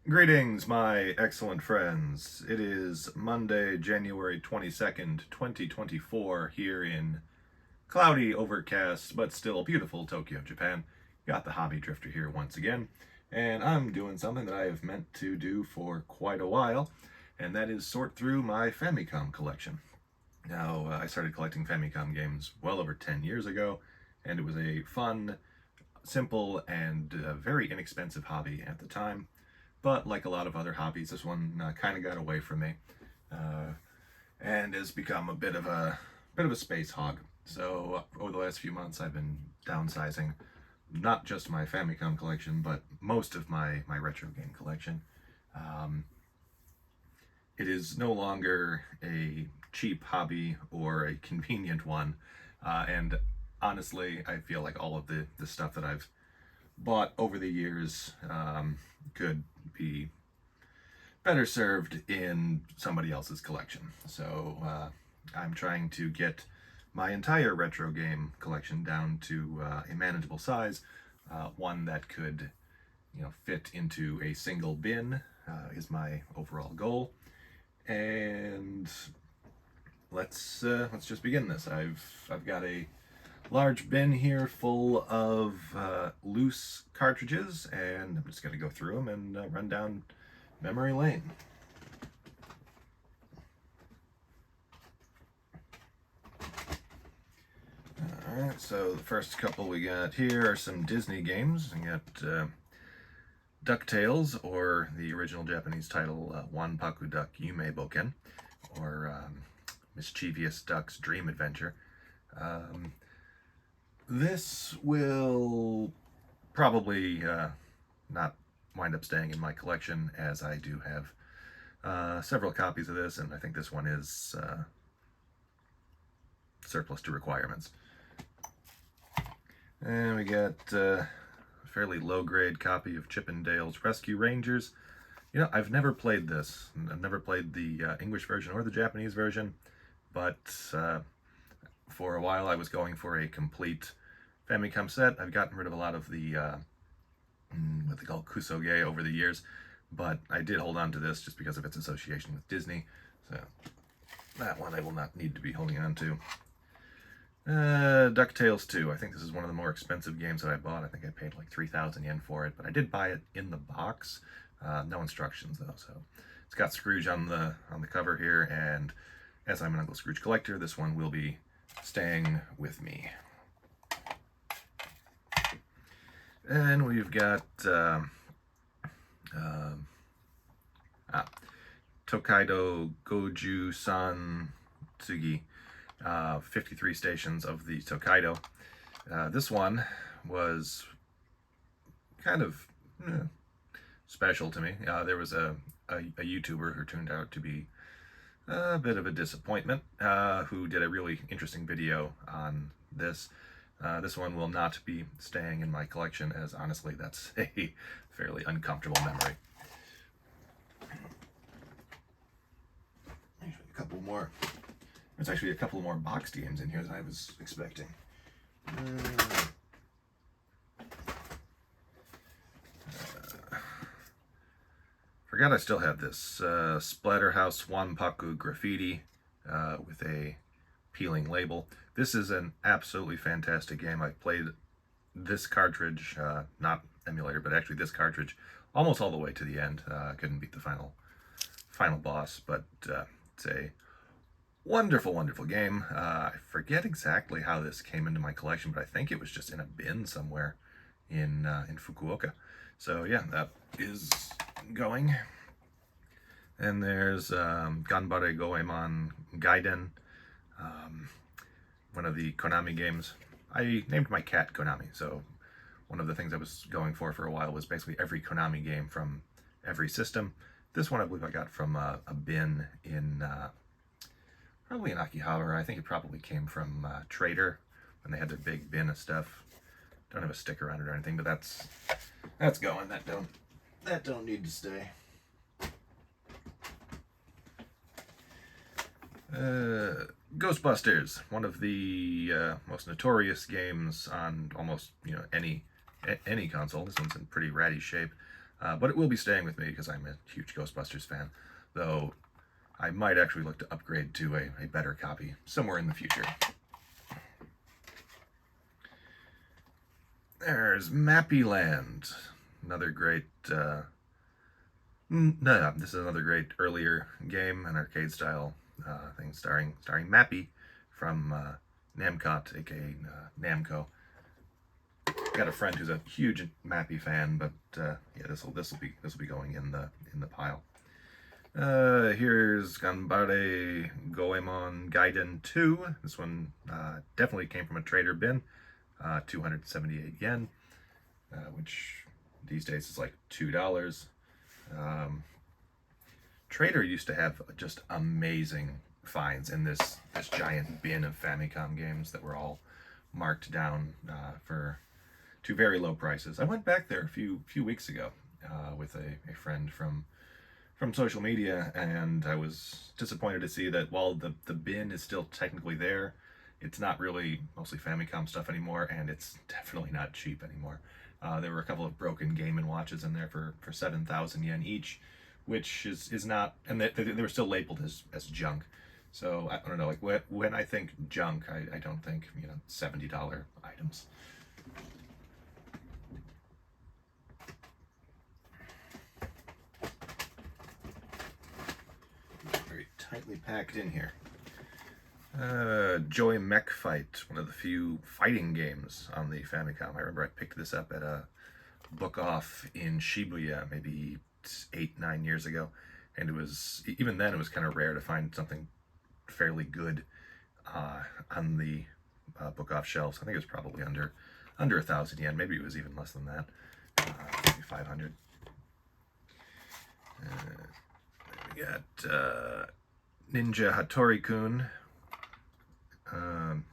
Greetings, my excellent friends. It is Monday, January 22nd, 2024, here in cloudy, overcast, but still beautiful Tokyo, Japan. Got the Hobby Drifter here once again, and I'm doing something that I have meant to do for quite a while, and that is sort through my Famicom collection. Now, I started collecting Famicom games well over 10 years ago, and it was a fun, simple, and very inexpensive hobby at the time. But like a lot of other hobbies, this one kind of got away from me, uh, and has become a bit of a space hog. So over the last few months, I've been downsizing not just my Famicom collection, but most of my retro game collection. Um, it is no longer a cheap hobby or a convenient one, and honestly, I feel like all of the stuff that I've bought over the years could be better served in somebody else's collection. So I'm trying to get my entire retro game collection down to a manageable size, one that could, fit into a single bin is my overall goal. And let's just begin this. I've got a large bin here full of loose cartridges, and I'm just going to go through them and run down memory lane. Alright, so the first couple we got here are some Disney games. We got DuckTales, or the original Japanese title, Wanpaku Duck Yume Boken, or Mischievous Duck's Dream Adventure. This will probably not wind up staying in my collection, as I do have several copies of this, and I think this one is surplus to requirements. And we got a fairly low-grade copy of Chip 'n Dale's Rescue Rangers. I've never played this. I've never played the English version or the Japanese version, but for a while I was going for a complete Famicom set. I've gotten rid of a lot of the what they call kusoge over the years, but I did hold on to this just because of its association with Disney. So that one I will not need to be holding on to. DuckTales 2. I think this is one of the more expensive games that I bought. I think I paid like 3,000 yen for it, but I did buy it in the box. No instructions though, so it's got Scrooge on the cover here, and as I'm an Uncle Scrooge collector, this one will be staying with me. And we've got Tokaido Goju-san Tsugi, 53 stations of the Tokaido. This one was kind of special to me. There was a YouTuber who turned out to be a bit of a disappointment, who did a really interesting video on this. This one will not be staying in my collection, as honestly that's a fairly uncomfortable memory. Actually, a couple more. There's actually a couple more boxed games in here than I was expecting. Forgot I still have this Splatterhouse Wanpaku Graffiti with a peeling label. This is an absolutely fantastic game. I've played this cartridge, not emulator, but actually this cartridge, almost all the way to the end. Couldn't beat the final boss, but it's a wonderful, wonderful game. I forget exactly how this came into my collection, but I think it was just in a bin somewhere in Fukuoka. So yeah, that is going. And there's Ganbare Goemon Gaiden, one of the Konami games. I named my cat Konami, so one of the things I was going for a while was basically every Konami game from every system. This one I believe I got from a bin in probably in Akihabara. I think it probably came from Trader when they had their big bin of stuff. Don't have a sticker on it or anything, but that's going. That don't need to stay. Ghostbusters, one of the most notorious games on almost any console. This one's in pretty ratty shape. but it will be staying with me because I'm a huge Ghostbusters fan, though I might actually look to upgrade to a better copy somewhere in the future. There's Mappy Land, another great, no, this is another great earlier game, an arcade style thing starring Mappy from Namcot, aka Namco. Got a friend who's a huge Mappy fan, but yeah, this will be going in the pile. Here's Ganbare Goemon Gaiden 2. This one definitely came from a trader bin. 278 yen, which these days is like $2. Trader used to have just amazing finds in this giant bin of Famicom games that were all marked down to very low prices. I went back there a few weeks ago with a friend from social media, and I was disappointed to see that while the bin is still technically there, it's not really mostly Famicom stuff anymore, and it's definitely not cheap anymore. There were a couple of broken Game & Watches in there for 7,000 yen each, which is not, and they were still labeled as junk. So I don't know, like when I think junk, I don't think, $70 items. Very tightly packed in here. Joy Mech Fight, one of the few fighting games on the Famicom. I remember I picked this up at a book off in Shibuya maybe 8-9 years ago, and even then it was kind of rare to find something fairly good on the book off shelves. I think it was probably under 1,000 yen. Maybe it was even less than that, maybe 500. We got Ninja Hattori-kun.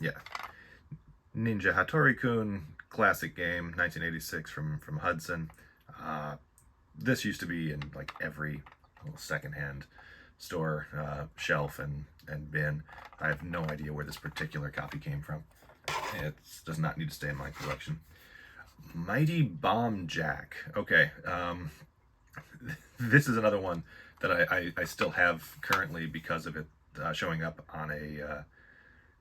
Yeah, Ninja Hattori-kun, classic game, 1986 from Hudson. This used to be in like every little secondhand store shelf and bin. I have no idea where this particular copy came from. It does not need to stay in my collection. Mighty Bomb Jack. Okay, this is another one that I still have currently because of it showing up on a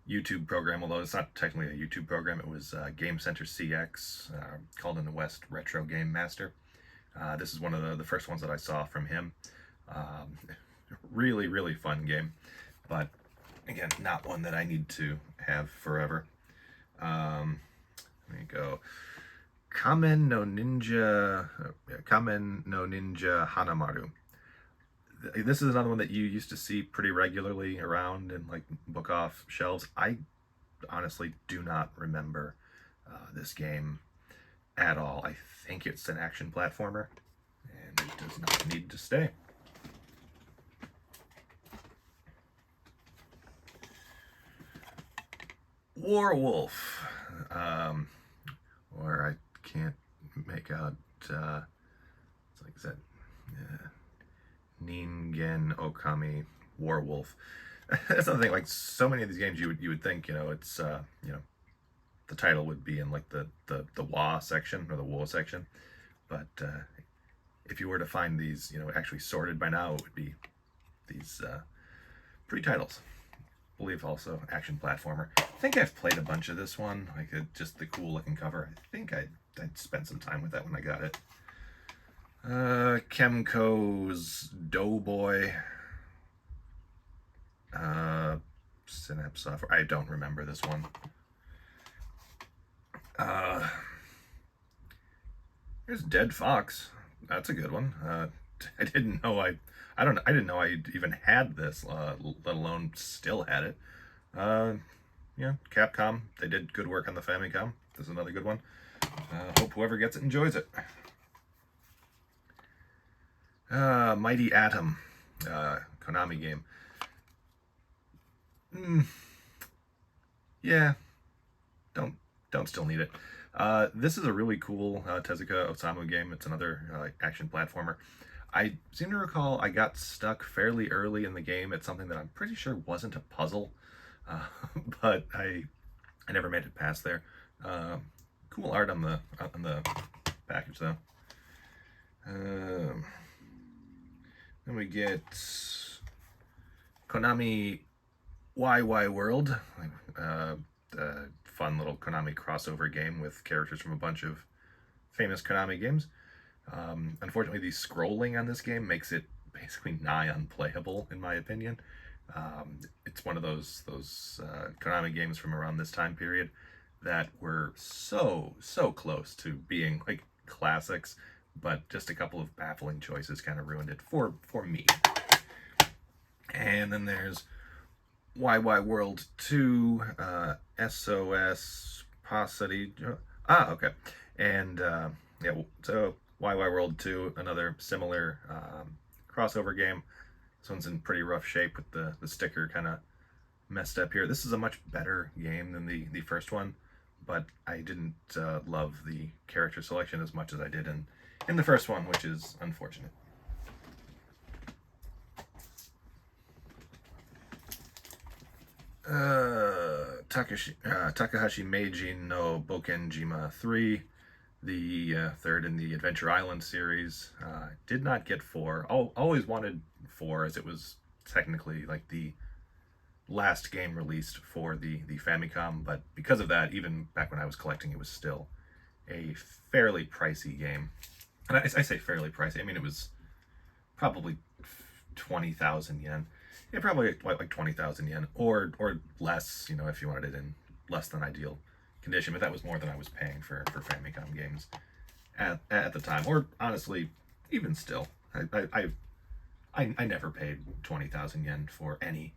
YouTube program, although it's not technically a YouTube program. It was Game Center CX, called in the West Retro Game Master. This is one of the first ones that I saw from him. Really, really fun game, but again, not one that I need to have forever. Let me go. Kamen no Ninja Hanamaru. This is another one that you used to see pretty regularly around in like book off shelves. I honestly do not remember this game at all. I think it's an action platformer, and it does not need to stay. Warwolf, or I can't make out. It's like, is that Ningen Okami Warwolf? That's another thing. Like so many of these games, you would think it's the title would be in like the WA section or the WO section, but if you were to find these actually sorted by now, it would be these pre-titles. I believe also action platformer. I think I've played a bunch of this one, like just the cool looking cover. I think I'd spent some time with that when I got it. Kemco's Doughboy. Synapse Software. I don't remember this one. Here's Dead Fox. That's a good one. I didn't know I didn't know I even had this, let alone still had it. Capcom, they did good work on the Famicom. This is another good one. Hope whoever gets it enjoys it. Mighty Atom, Konami game. Yeah, don't still need it. This is a really cool Tezuka Osamu game. It's another action platformer. I seem to recall I got stuck fairly early in the game at something that I'm pretty sure wasn't a puzzle, but I never made it past there. Cool art on the package though. Um, then we get Konami YY World, a fun little Konami crossover game with characters from a bunch of famous Konami games. Unfortunately, the scrolling on this game makes it basically nigh unplayable, in my opinion. It's one of those Konami games from around this time period that were so close to being like classics, but just a couple of baffling choices kind of ruined it for me. And then there's YY World 2, SOS Paucity. Okay. And yeah, so YY World 2, another similar crossover game. This one's in pretty rough shape with the sticker kind of messed up here. This is a much better game than the first one, but I didn't love the character selection as much as I did in the first one, which is unfortunate. Takahashi Meiji no Bokenjima 3, the third in the Adventure Island series. Did not get 4. Always wanted 4, as it was technically like the last game released for the Famicom, but because of that, even back when I was collecting, it was still a fairly pricey game. And I say fairly pricey, I mean it was probably 20,000 yen. Yeah, probably like 20,000 yen, or less, if you wanted it in less than ideal condition. But that was more than I was paying for Famicom games at the time. Or honestly, even still, I never paid 20,000 yen for any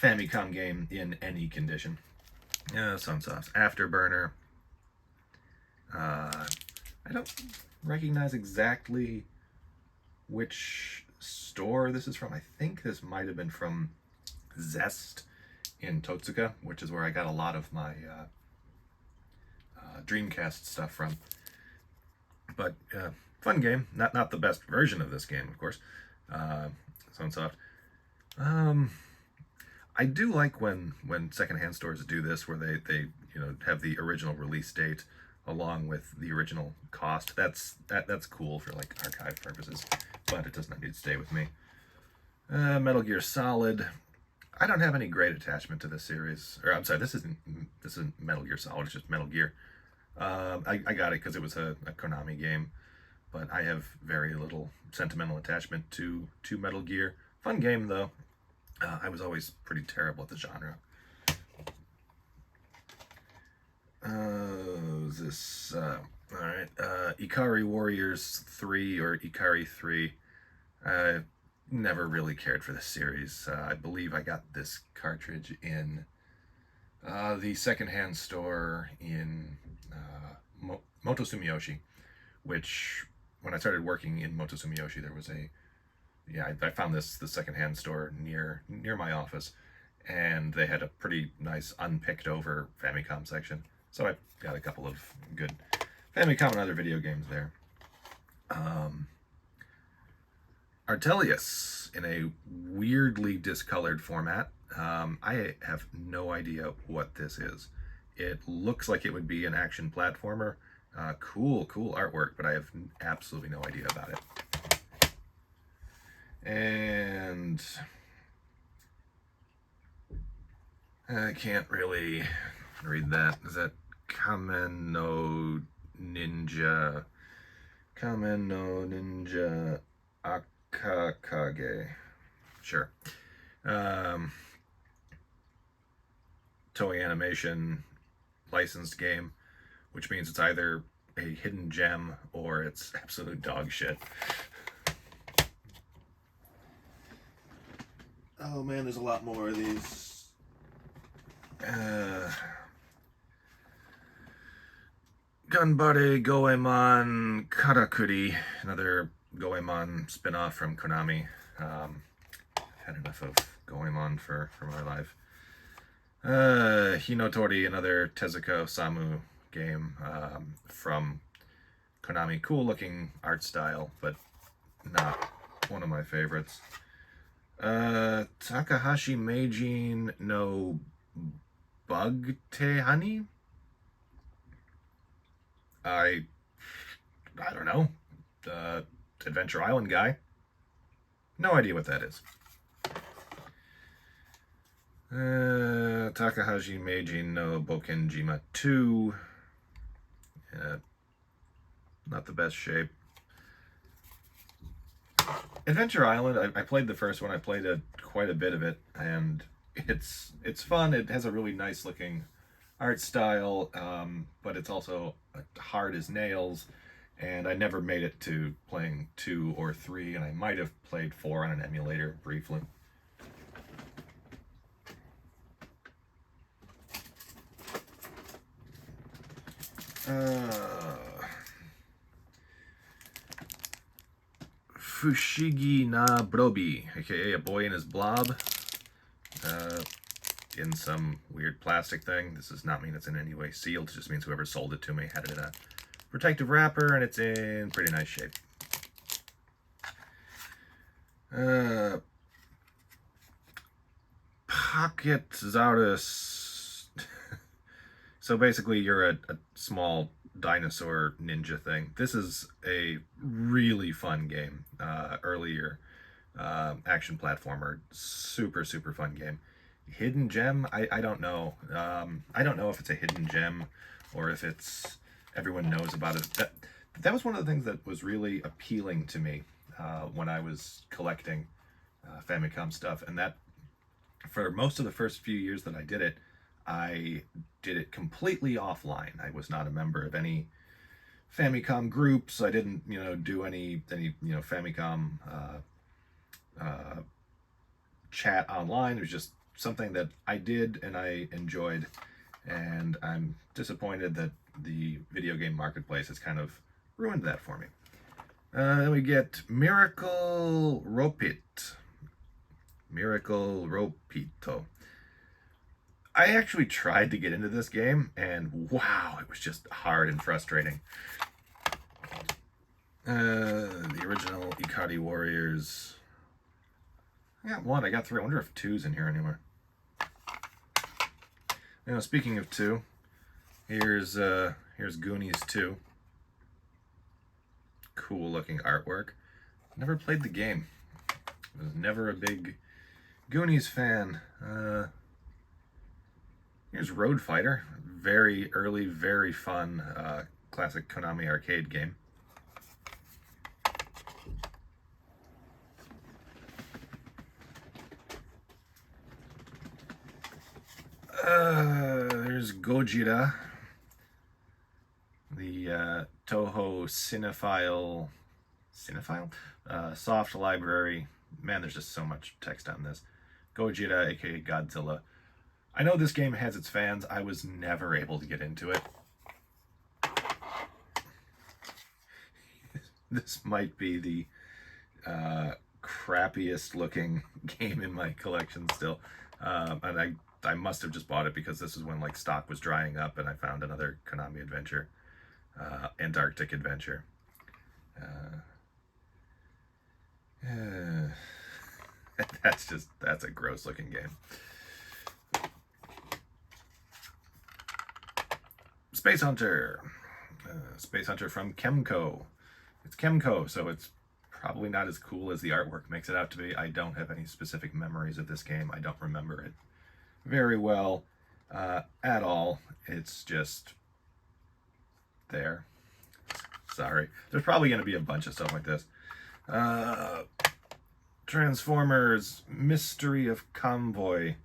Famicom game in any condition. Sunsoft's Afterburner. I don't recognize exactly which store this is from. I think this might have been from Zest in Totsuka, which is where I got a lot of my Dreamcast stuff from. But fun game. Not the best version of this game, of course. Sunsoft. I do like when secondhand stores do this, where they have the original release date along with the original cost. That's cool for like archive purposes, but it does not need to stay with me. Metal Gear Solid. I don't have any great attachment to this series. Or I'm sorry, this isn't Metal Gear Solid. It's just Metal Gear. I got it because it was a Konami game, but I have very little sentimental attachment to Metal Gear. Fun game though. I was always pretty terrible at the genre. Alright. Ikari Warriors 3 or Ikari 3. I never really cared for this series. I believe I got this cartridge in the secondhand store in Motosumiyoshi, which when I started working in Motosumiyoshi, there was I found the secondhand store near my office, and they had a pretty nice unpicked over Famicom section. So I got a couple of good Famicom and other video games there. Artelius in a weirdly discolored format. I have no idea what this is. It looks like it would be an action platformer. Cool artwork, but I have absolutely no idea about it. And I can't really read that. Is that Kamen no Ninja Akakage? Sure. Toei Animation licensed game, which means it's either a hidden gem or it's absolute dog shit. Oh man, there's a lot more of these. Ganbare Goemon Karakuri, another Goemon spin-off from Konami. Had enough of Goemon for my life. Hinotori, another Tezuka Osamu game from Konami. Cool looking art style, but not one of my favorites. Takahashi Meijin no Bug Te I don't know. Adventure Island guy. No idea what that is. Takahashi Meiji no Bokenjima 2. Not the best shape. Adventure Island, I played the first one. I played quite a bit of it, and it's fun. It has a really nice looking art style, but it's also hard as nails. And I never made it to playing 2 or 3, and I might have played 4 on an emulator briefly. Fushigi na Brobi, aka A Boy and His Blob, in some weird plastic thing. This does not mean it's in any way sealed. It just means whoever sold it to me had it in a protective wrapper, and it's in pretty nice shape. Pocket Zarus. So basically you're a small dinosaur ninja thing. This is a really fun game. Earlier action platformer. Super, super fun game. Hidden gem? I don't know. I don't know if it's a hidden gem or if it's everyone knows about it. That was one of the things that was really appealing to me when I was collecting Famicom stuff, and that for most of the first few years that I did it completely offline. I was not a member of any Famicom groups. I didn't, do any Famicom chat online. It was just something that I did and I enjoyed, and I'm disappointed that the video game marketplace has kind of ruined that for me. Then we get Miracle Ropit. Miracle Ropito. I actually tried to get into this game, and wow, it was just hard and frustrating. The original Ikari Warriors. I got 1, I got 3. I wonder if 2's in here anywhere. Speaking of 2, here's Goonies 2. Cool looking artwork. Never played the game. Was never a big Goonies fan. Here's Road Fighter. Very early, very fun classic Konami arcade game. There's Gojira, the Toho Cinephile soft library. Man, there's just so much text on this. Gojira, aka Godzilla. I know this game has its fans. I was never able to get into it. This might be the crappiest looking game in my collection still. And I must have just bought it because this is when like stock was drying up and I found another Konami adventure. Antarctic Adventure. That's a gross looking game. Space Hunter. Space Hunter from Chemco. It's Chemco, so it's probably not as cool as the artwork makes it out to be. I don't have any specific memories of this game. I don't remember it very well at all. It's just there. Sorry. There's probably going to be a bunch of stuff like this. Transformers Mystery of Convoy,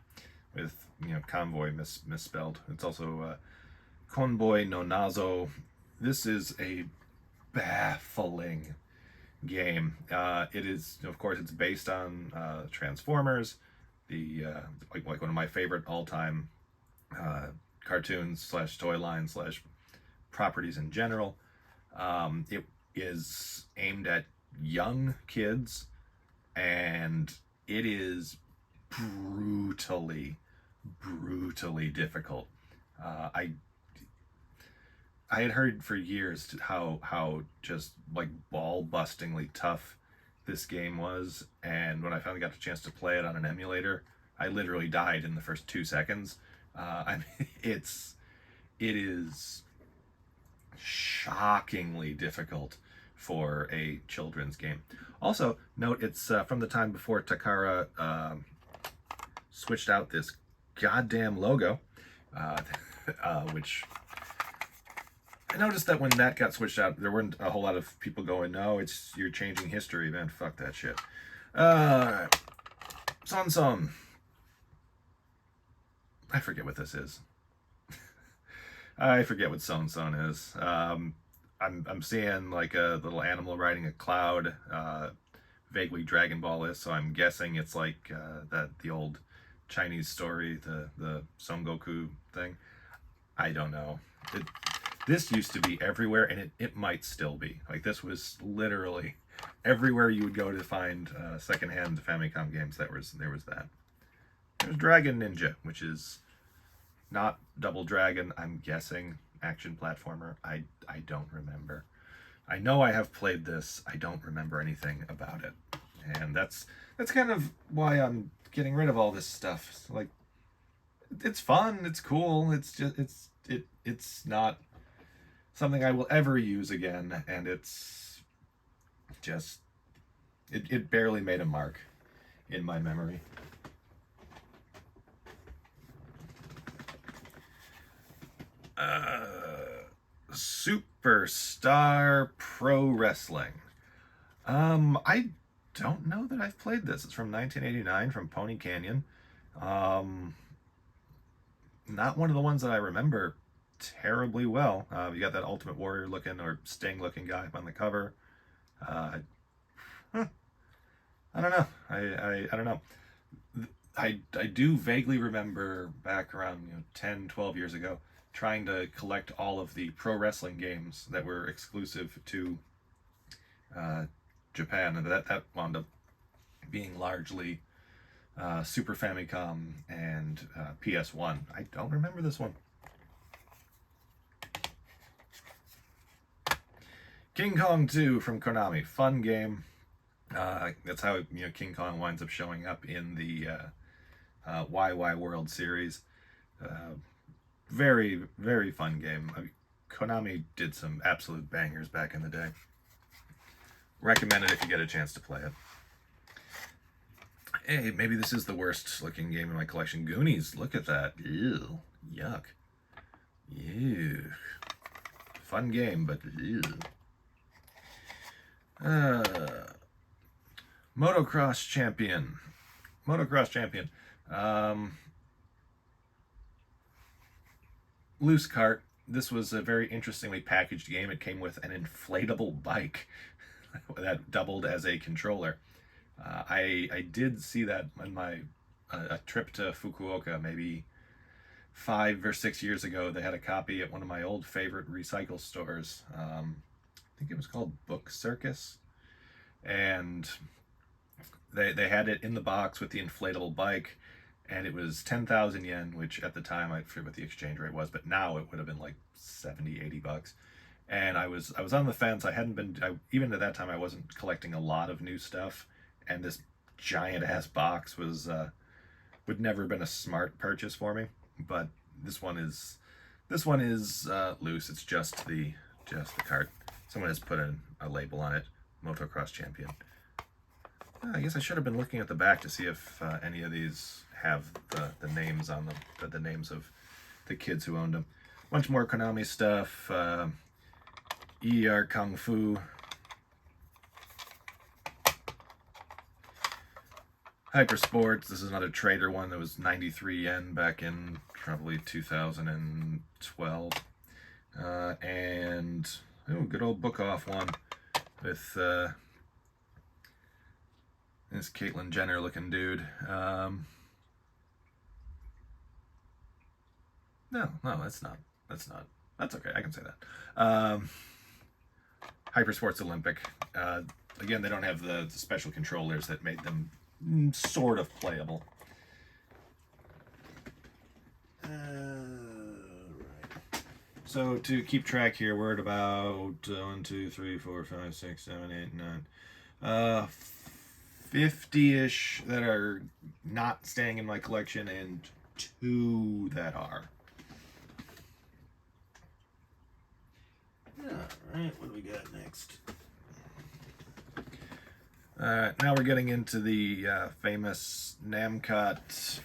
with convoy misspelled. It's also Convoy no Nazo. This is a baffling game. It is, of course, it's based on Transformers, the like one of my favorite all-time cartoons / toy line / properties in general. It is aimed at young kids, and it is brutally difficult. I had heard for years how just like ball-bustingly tough this game was, and when I finally got the chance to play it on an emulator, I literally died in the first 2 seconds. It is shockingly difficult for a children's game. Also, note it's from the time before Takara switched out this goddamn logo, which I noticed that when that got switched out, there weren't a whole lot of people going, no, you're changing history, man, fuck that shit. Son. I forget what this is. I forget what Son is. I'm seeing like a little animal riding a cloud, vaguely Dragon Ball is, so I'm guessing it's like the old Chinese story, the Son Goku thing. I don't know. This used to be everywhere, and it might still be. Like, this was literally everywhere you would go to find secondhand Famicom games. There was that. There's Dragon Ninja, which is not Double Dragon, I'm guessing. Action platformer. I don't remember. I know I have played this. I don't remember anything about it. And that's kind of why I'm getting rid of all this stuff. Like, it's fun, it's cool, it's just it's not something I will ever use again, and it's just it barely made a mark in my memory. Superstar Pro Wrestling. I don't know that I've played this. It's from 1989 from Pony Canyon. Not one of the ones that I remember terribly well. You got that Ultimate Warrior looking or Sting looking guy on the cover. I don't know. I don't know. I do vaguely remember back around 10, 12 years ago trying to collect all of the pro wrestling games that were exclusive to Japan, and that wound up being largely Super Famicom and PS1. I don't remember this one. King Kong 2 from Konami. Fun game. That's how King Kong winds up showing up in the YY World Series. Very, very fun game. Konami did some absolute bangers back in the day. Recommend it if you get a chance to play it. Hey, maybe this is the worst looking game in my collection. Goonies, look at that. Ew. Yuck. Ew. Fun game, but ew. Motocross Champion. Loose cart. This was a very interestingly packaged game. It came with an inflatable bike that doubled as a controller. I did see that on my a trip to Fukuoka maybe 5 or 6 years ago. They had a copy at one of my old favorite recycle stores. I think it was called Book Circus, and they had it in the box with the inflatable bike, and it was 10,000 yen, which at the time I forget what the exchange rate was, but now it would have been like 70, 80 bucks. And I was on the fence. Even at that time I wasn't collecting a lot of new stuff, and this giant ass box would never have been a smart purchase for me. But this one is loose. It's just the cart. Someone has put a label on it. Motocross Champion. I guess I should have been looking at the back to see if any of these have the names on them, the names of the kids who owned them. Bunch more Konami stuff. ER Kung Fu. Hyper Sports. This is another trader one that was 93 yen back in probably 2012. And good old book off one with this Caitlyn Jenner looking dude. No, that's not. That's okay. I can say that. Hyper Sports Olympic. Again, they don't have the special controllers that made them sort of playable. Right. So to keep track here, we're at about 1, 2, 3, 4, 5, 6, 7, 8, 9, 50-ish that are not staying in my collection, and 2 that are. Alright, what do we got next? Now we're getting into the famous Namcot,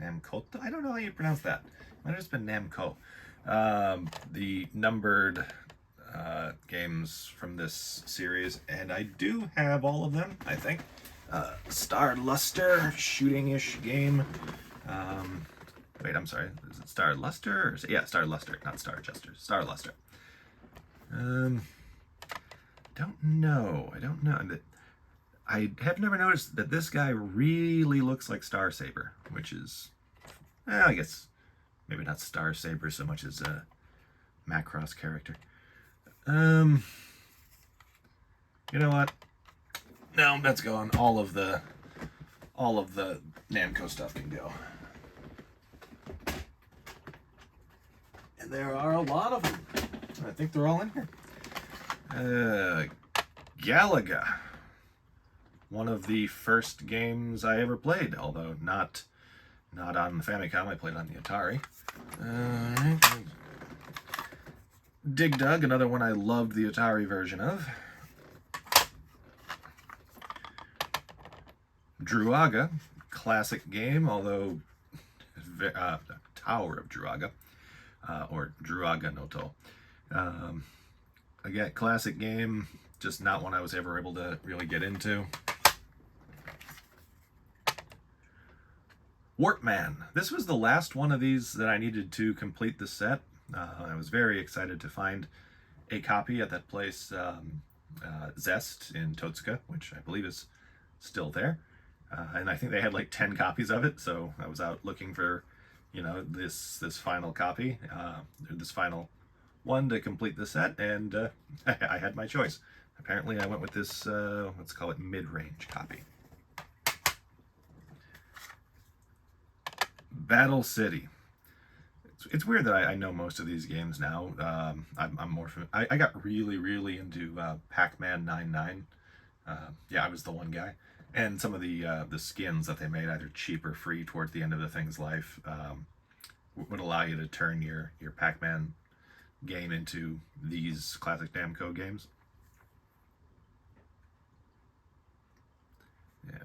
Namcota? I don't know how you pronounce that. Might have just been Namco. The numbered games from this series, and I do have all of them, I think. Star Luster, shooting-ish game. Wait, I'm sorry. Is it Star Luster? Or yeah, Star Luster, not Star Chester. Star Luster. Don't know. I don't know. I have never noticed that this guy really looks like Star Saber, which is, I guess, maybe not Star Saber so much as a Macross character. You know what? No, that's gone. All of the Namco stuff can go. And there are a lot of them. I think they're all in here. Galaga. One of the first games I ever played, although not on the Famicom. I played on the Atari. Dig Dug, another one I loved the Atari version of. Druaga, classic game, although Tower of Druaga, or Druaga no To. Again, classic game, just not one I was ever able to really get into. Warpman. This was the last one of these that I needed to complete the set. I was very excited to find a copy at that place, Zest in Totsuka, which I believe is still there. And I think they had like 10 copies of it, so I was out looking for, this final copy, this final one to complete the set, and I had my choice. Apparently I went with this, let's call it mid-range copy. Battle City. It's weird that I know most of these games now. I'm more I got really into Pac-Man 99. Yeah, I was the one guy. And some of the skins that they made, either cheap or free towards the end of the thing's life, would allow you to turn your Pac-Man game into these classic Namco games. Yeah,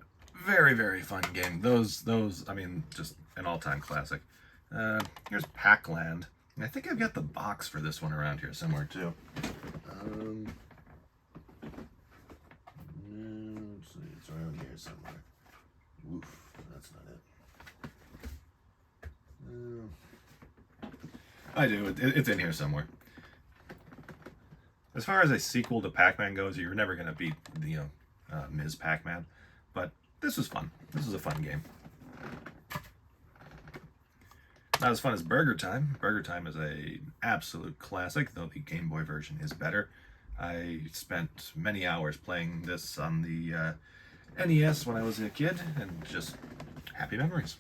very fun game. Those I mean, just an all-time classic. Here's Pac-Land. I think I've got the box for this one around here somewhere too. Let's see, it's around here somewhere. Oof, that's not it. I do. It's in here somewhere. As far as a sequel to Pac-Man goes, you're never going to beat Ms. Pac-Man. But this was fun. This was a fun game. Not as fun as Burger Time. Burger Time is an absolute classic, though the Game Boy version is better. I spent many hours playing this on the NES when I was a kid, and just happy memories.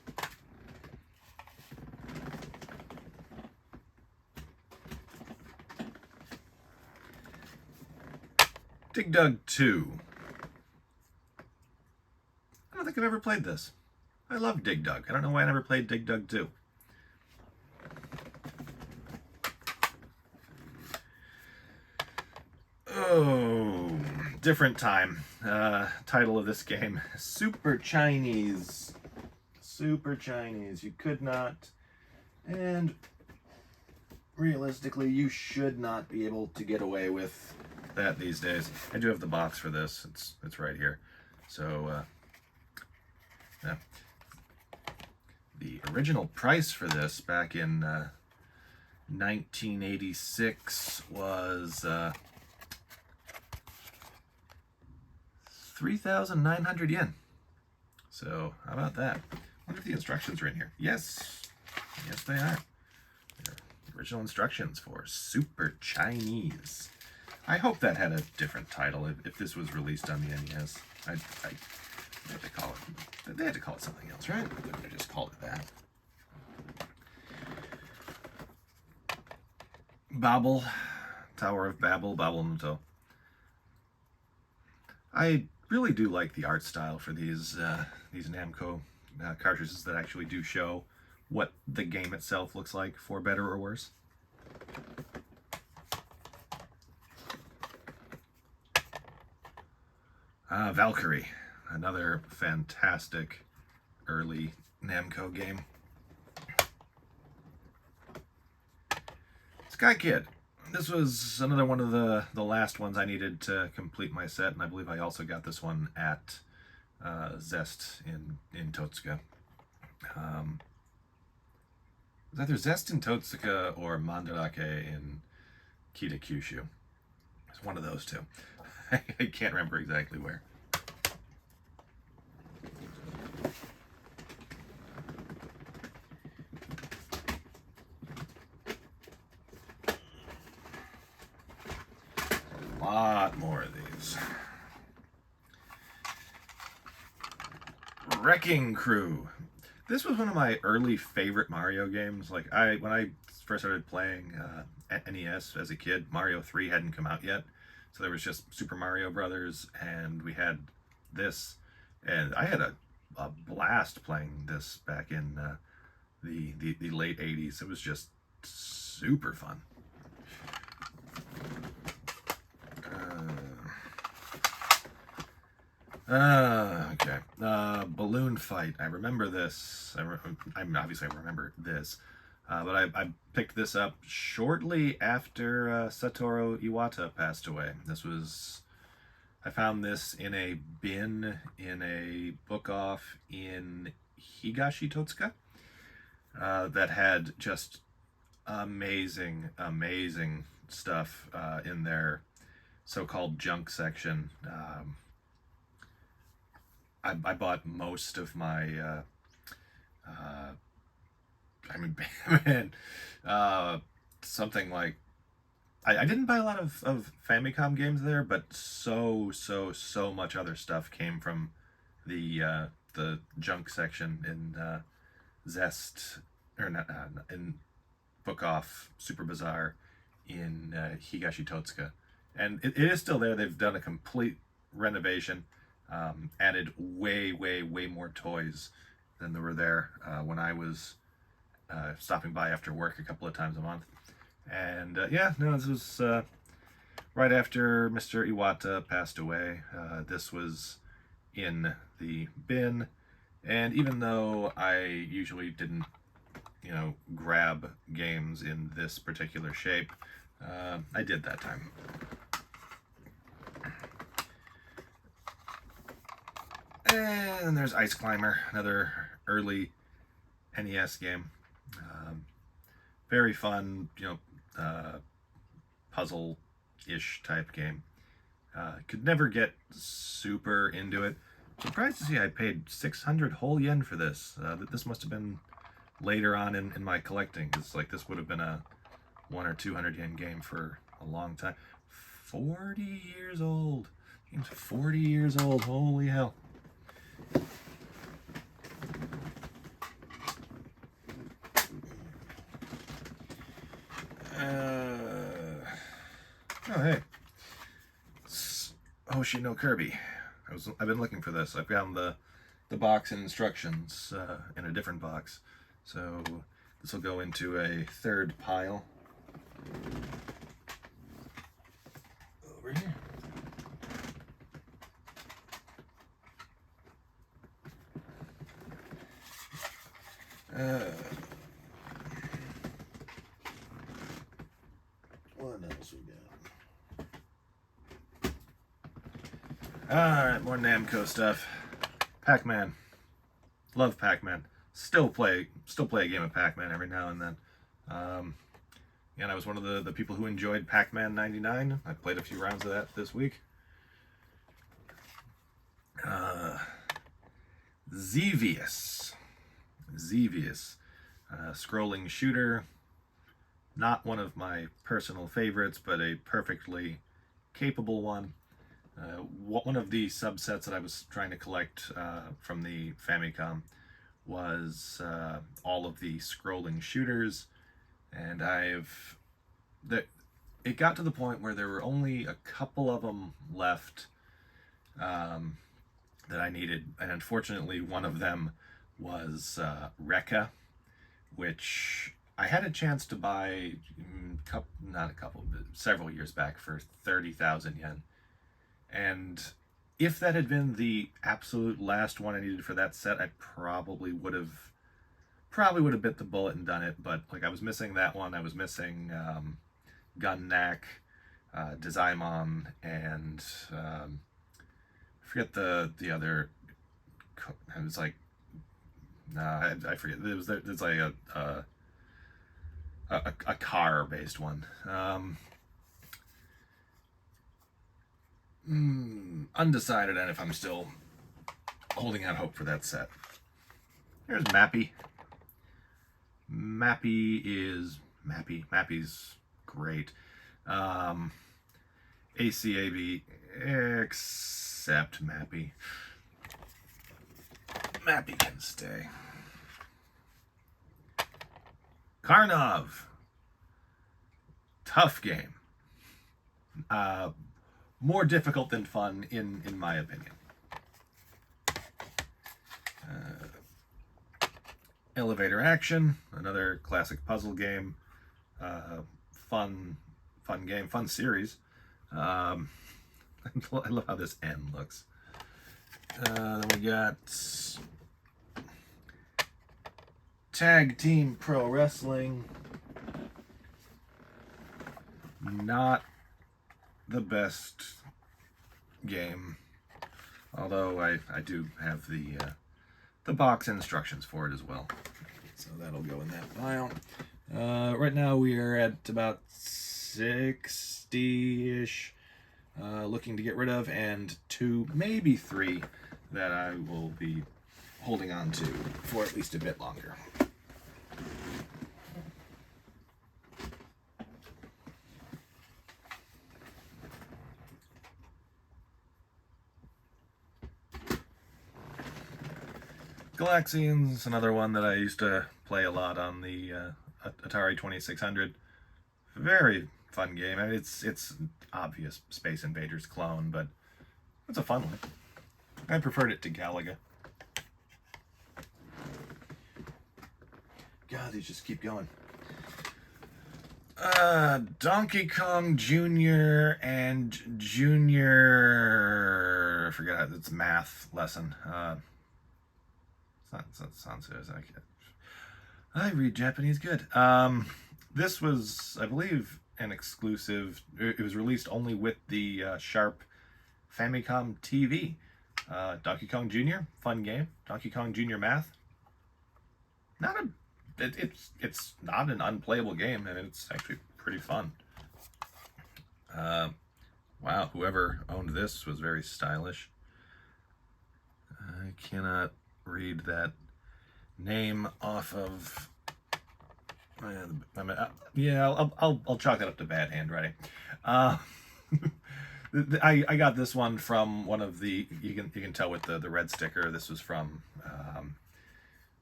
Dig Dug 2. I don't think I've ever played this. I love Dig Dug. I don't know why I never played Dig Dug 2. Oh, different time. Title of this game, Super Chinese. Super Chinese. You could not, and realistically, you should not be able to get away with that these days. I do have the box for this. It's right here. So, yeah. The original price for this back in 1986 was 3,900 yen. So, how about that? I wonder if the instructions are in here. Yes. Yes, they are. They're original instructions for Super Chinese. I hope that had a different title if this was released on the NES. They had to call it something else, right? They would have just called it that. Babel, Tower of Babel, Babel no To. I really do like the art style for these Namco cartridges that actually do show what the game itself looks like, for better or worse. Valkyrie, another fantastic early Namco game. Sky Kid. This was another one of the last ones I needed to complete my set, and I believe I also got this one at Zest in Totsuka. It's either Zest in Totsuka or Mandarake in Kitakyushu. It's one of those two. I can't remember exactly where. A lot more of these. Wrecking Crew. This was one of my early favorite Mario games. Like when I first started playing at NES as a kid, Mario 3 hadn't come out yet, so there was just Super Mario Brothers, and we had this, and I had a blast playing this back in the late '80s. It was just super fun. Okay. Balloon Fight. I remember this. Obviously I remember this, but I picked this up shortly after Satoru Iwata passed away. I found this in a bin in a book off in Higashi Totsuka that had just amazing stuff in their so-called junk section. I bought most of my man, something like I didn't buy a lot of Famicom games there, but so much other stuff came from the junk section in Zest, or not in Book Off Super Bazaar in Higashi Totsuka, and it is still there. They've done a complete renovation. Added way more toys than there were there when I was stopping by after work a couple of times a month. And this was right after Mr. Iwata passed away. This was in the bin, and even though I usually didn't, grab games in this particular shape, I did that time. And there's Ice Climber, another early NES game. Very fun, puzzle-ish type game. Could never get super into it. Surprised to see I paid 600 whole yen for this. This must have been later on in my collecting. It's like this would have been a 100 or 200 yen game for a long time. 40 years old. Game's 40 years old. Holy hell. Oh hey, Hoshi no Kirby. I've been looking for this. I found the box and instructions in a different box, so this will go into a third pile over here. What else we got? Alright, more Namco stuff. Pac-Man. Love Pac-Man. Still play a game of Pac-Man every now and then. And I was one of the people who enjoyed Pac-Man 99. I played a few rounds of that this week. Xevious. Scrolling shooter. Not one of my personal favorites, but a perfectly capable one. One of the subsets that I was trying to collect from the Famicom was all of the scrolling shooters, and it got to the point where there were only a couple of them left that I needed, and unfortunately one of them was Rekka, which I had a chance to buy several years back for 30,000 yen, and if that had been the absolute last one I needed for that set, I probably would have bit the bullet and done it. But like, I was missing that one. I was missing Gun Knack, Desaimon, and I forget the other. I was like, nah, I forget. There's like a car based one. Undecided on if I'm still holding out hope for that set. Here's Mappy. Mappy's great. ACAB, except Mappy. Mappy can stay. Karnov. Tough game. More difficult than fun, in my opinion. Elevator Action, another classic puzzle game. Fun game, fun series. I love how this N looks. Then we got Tag Team Pro Wrestling. Not the best game, although I do have the box instructions for it as well, so that'll go in that pile. Right now we are at about 60-ish, looking to get rid of, and 2, maybe 3 that I will be holding on to for at least a bit longer. Galaxian's another one that I used to play a lot on the Atari 2600. Very fun game. I mean, it's obvious Space Invaders clone, but it's a fun one. I preferred it to Galaga. God, these just keep going. Donkey Kong Jr. and Junior. I forget, it's math lesson. I read Japanese good. This was, I believe, an exclusive. It was released only with the Sharp Famicom TV. Donkey Kong Jr., fun game. Donkey Kong Jr. Math. It's not an unplayable game, and it's actually pretty fun. Wow, whoever owned this was very stylish. I cannot read that name off of. Yeah, I'll chalk that up to bad handwriting. I got this one from one of the. You can tell with the red sticker. This was from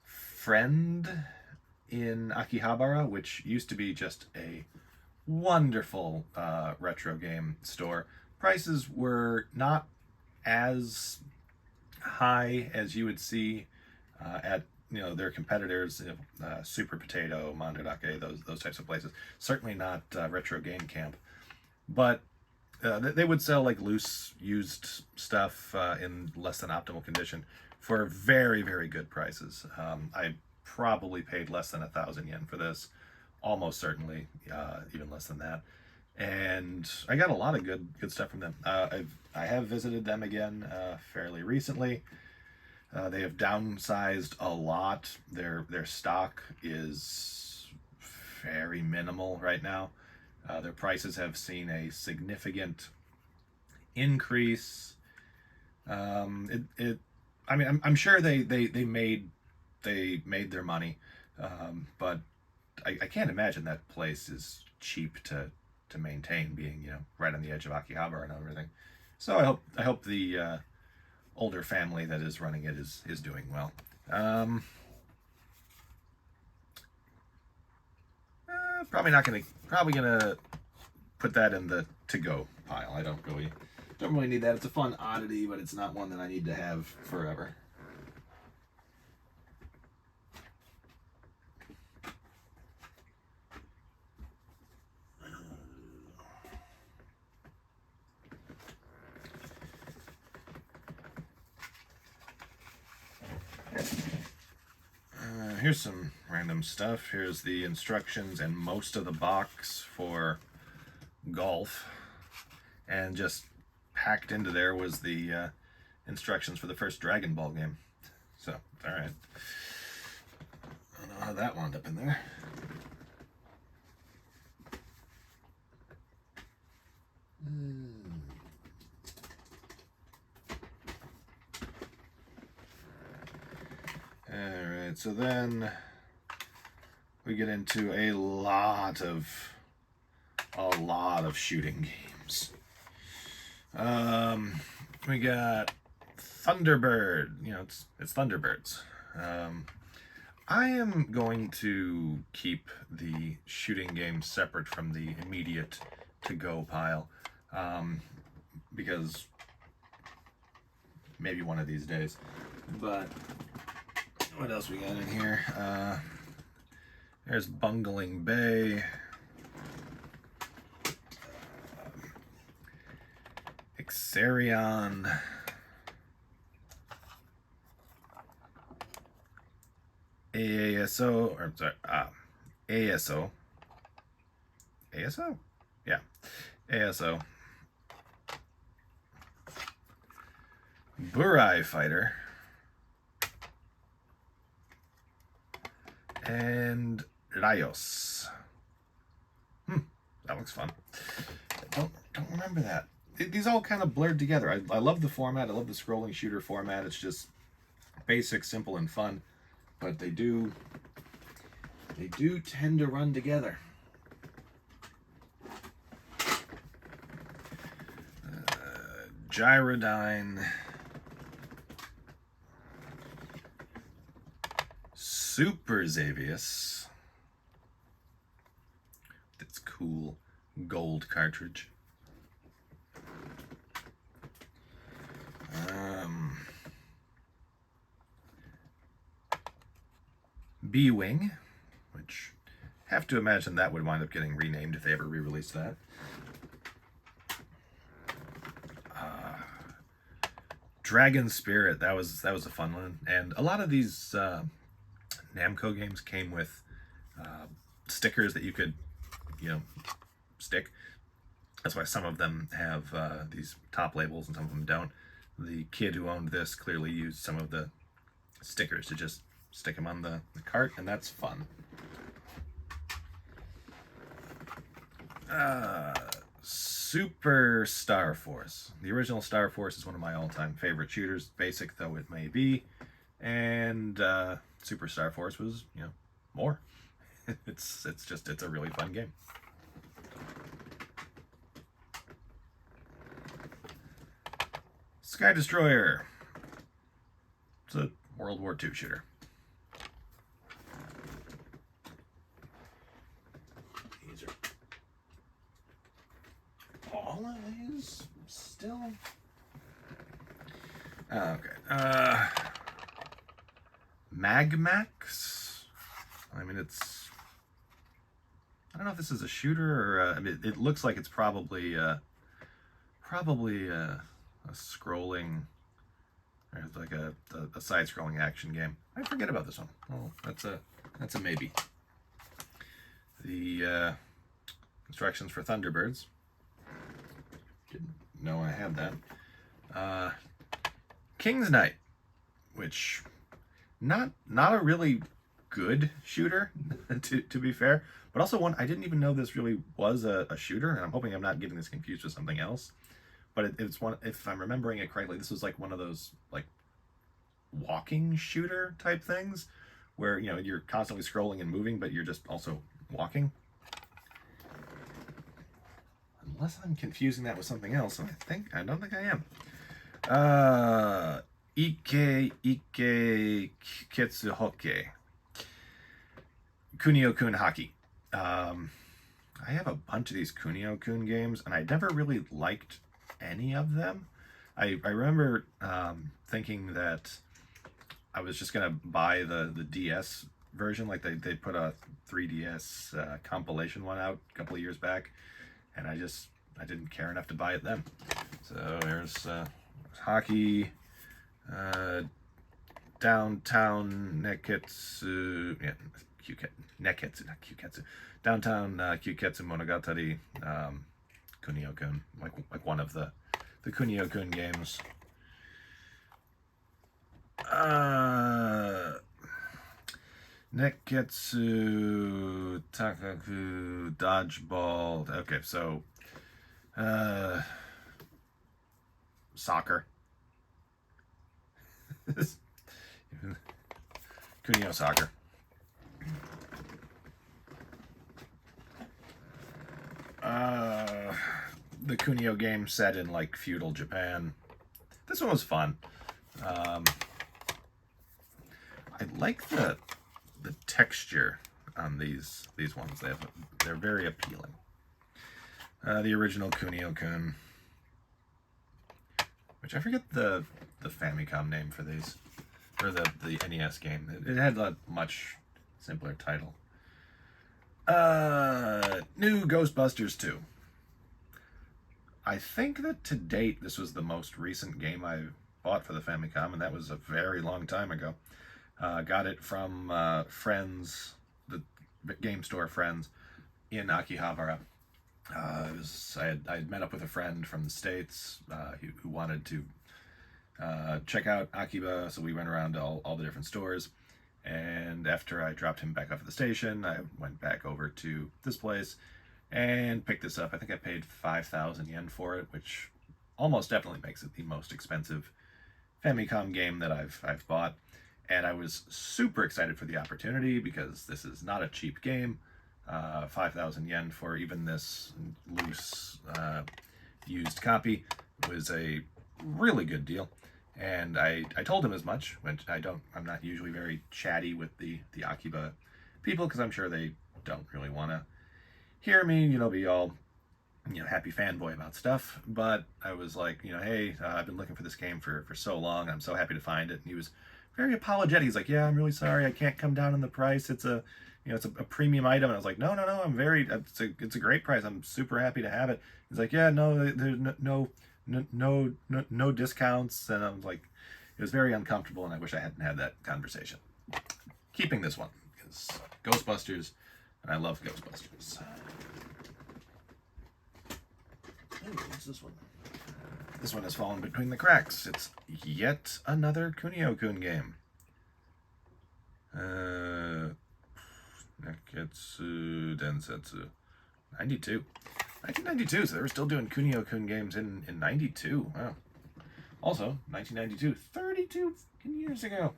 Friend in Akihabara, which used to be just a wonderful retro game store. Prices were not as high as you would see at their competitors, Super Potato, Mandarake, those types of places. Certainly not Retro Game Camp, but they would sell like loose used stuff in less than optimal condition for very, very good prices. I probably paid less than 1,000 yen for this, almost certainly even less than that. And I got a lot of good stuff from them. I have visited them again fairly recently. They have downsized a lot. Their stock is very minimal right now. Their prices have seen a significant increase. I mean, I'm sure they made their money, but I can't imagine that place is cheap to maintain, being right on the edge of Akihabara and everything. So I hope the older family that is running it is doing well. Probably gonna put that in the to-go pile. I don't really need that. It's a fun oddity, but it's not one that I need to have forever. Here's some random stuff. Here's the instructions and most of the box for golf. And just packed into there was the instructions for the first Dragon Ball game. So, alright. I don't know how that wound up in there. Alright, so then we get into a lot of shooting games. We got Thunderbird. You know, it's Thunderbirds. I am going to keep the shooting games separate from the immediate to-go pile, because maybe one of these days. But what else we got in here? There's Bungling Bay. Xerion. ASO, or I'm sorry, ASO. ASO? Yeah. ASO. Burai Fighter. And Rayos. That looks fun. Don't remember that. These all kind of blurred together. I love the format. I love the scrolling shooter format. It's just basic, simple, and fun. But they do tend to run together. Gyrodyne. Super Xavius. That's cool gold cartridge. B-Wing, which have to imagine that would wind up getting renamed if they ever re-released that. Dragon Spirit, that was a fun one, and a lot of these Namco games came with stickers that you could, stick. That's why some of them have these top labels and some of them don't. The kid who owned this clearly used some of the stickers to just stick them on the cart, and that's fun. Super Star Force. The original Star Force is one of my all-time favorite shooters, basic though it may be. And Super Star Force was, more. It's a really fun game. Sky Destroyer. It's a World War II shooter. These are all of these still. Okay. Magmax. I mean, I don't know if this is a shooter or. I mean, it looks like it's probably a scrolling, or like a side-scrolling action game. I forget about this one. Oh, that's a maybe. The instructions for Thunderbirds. Didn't know I had that. King's Knight, which not a really good shooter to be fair, but also one I didn't even know this really was a shooter, and I'm hoping I'm not getting this confused with something else. But it's one, if I'm remembering it correctly, this was like one of those like walking shooter type things where you're constantly scrolling and moving, but you're just also walking. Unless I'm confusing that with something else, and I don't think I am. Ike Kitsuhoke. Kunio-kun Hockey. I have a bunch of these Kunio-kun games, and I never really liked any of them. I remember thinking that I was just gonna buy the DS version, like they put a 3DS compilation one out a couple of years back, and I didn't care enough to buy it then. So there's hockey, Downtown Neketsu, yeah, Neketsu, not Kyuketsu. Downtown Kyuketsu Monogatari, Kunio-kun, like one of the Kunio-kun games. Neketsu Takaku Dodgeball. Okay, so soccer. Kunio soccer. The Kunio game set in like feudal Japan. This one was fun. I like the texture on these ones. They're very appealing. The original Kunio-kun, which I forget the Famicom name for these, or the NES game. It had a much simpler title. New Ghostbusters 2. I think that to date this was the most recent game I bought for the Famicom, and that was a very long time ago. Got it from friends, the game store friends in Akihabara. I had met up with a friend from the States who wanted to check out Akiba, so we went around to all the different stores. And after I dropped him back off at the station, I went back over to this place and picked this up. I think I paid 5,000 yen for it, which almost definitely makes it the most expensive Famicom game that I've bought. And I was super excited for the opportunity because this is not a cheap game. 5,000 yen for even this loose used copy was a really good deal. And I told him as much, which I'm not usually very chatty with the Akiba people because I'm sure they don't really want to hear me, be all, happy fanboy about stuff. But I was like, hey, I've been looking for this game for so long. I'm so happy to find it. And he was very apologetic. He's like, yeah, I'm really sorry. I can't come down on the price. It's a premium item. And I was like, no, it's a great price. I'm super happy to have it. He's like, yeah, no, there's no discounts. And I was like, it was very uncomfortable, and I wish I hadn't had that conversation. Keeping this one because Ghostbusters, and I love Ghostbusters. What's this one? This one has fallen between the cracks. It's yet another Kunio-kun game. Neketsu Densetsu. 92. 1992, so they were still doing Kunio-kun games in 92. Wow. Also, 1992, 32 years ago.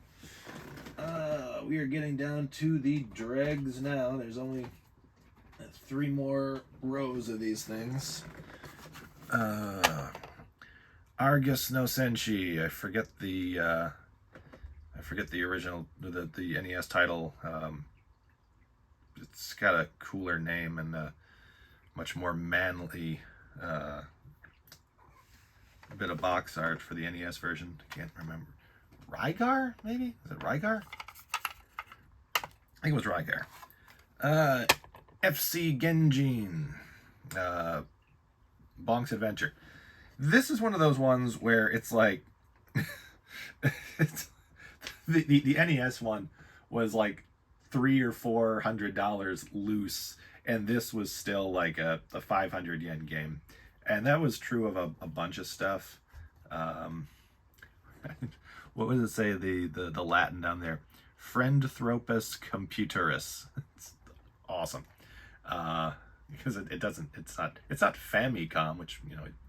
We are getting down to the dregs now. There's only 3 more rows of these things. Argus no Senshi. I forget the original, the NES title. It's got a cooler name and a much more manly bit of box art for the NES version. I can't remember. Rygar, maybe? Is it Rygar? I think it was Rygar. FC Genjin. Bonk's Adventure. This is one of those ones where it's like the NES one was like $300 or $400 loose, and this was still like a 500 yen game, and that was true of a bunch of stuff. What would it say? The Latin down there, Friendthropus Computerus. It's awesome. Because it's not Famicom, which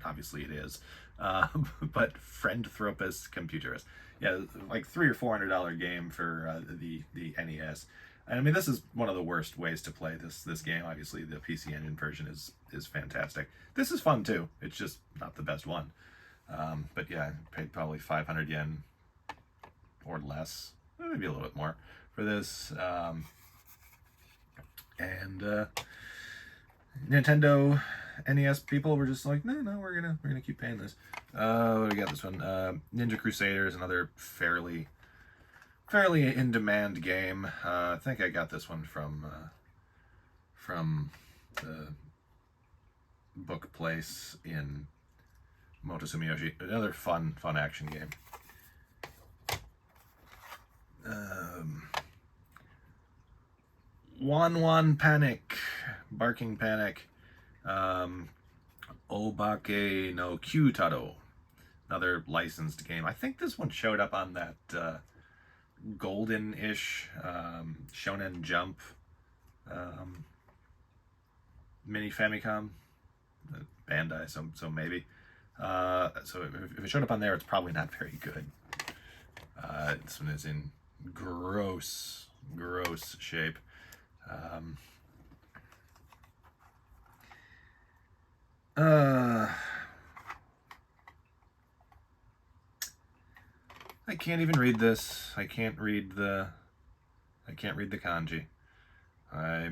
obviously it is, but Friendthropus Computerus. Yeah, like $300 or $400 game for the NES. And I mean, this is one of the worst ways to play this game. Obviously, the PC Engine version is fantastic. This is fun too. It's just not the best one. But yeah, I paid probably 500 yen or less, maybe a little bit more for this. And Nintendo NES people were just like, no, we're gonna keep paying this. What do we got? This one, Ninja Crusaders, another fairly in demand game. I think I got this one from the book place in Motosumiyoshi. Another fun action game. Wan Panic, Barking Panic, Obake no Kyutaro, another licensed game. I think this one showed up on that golden-ish Shonen Jump mini Famicom, Bandai, so maybe. So if it showed up on there, it's probably not very good. This one is in gross shape. I can't even read this. I can't read the kanji. I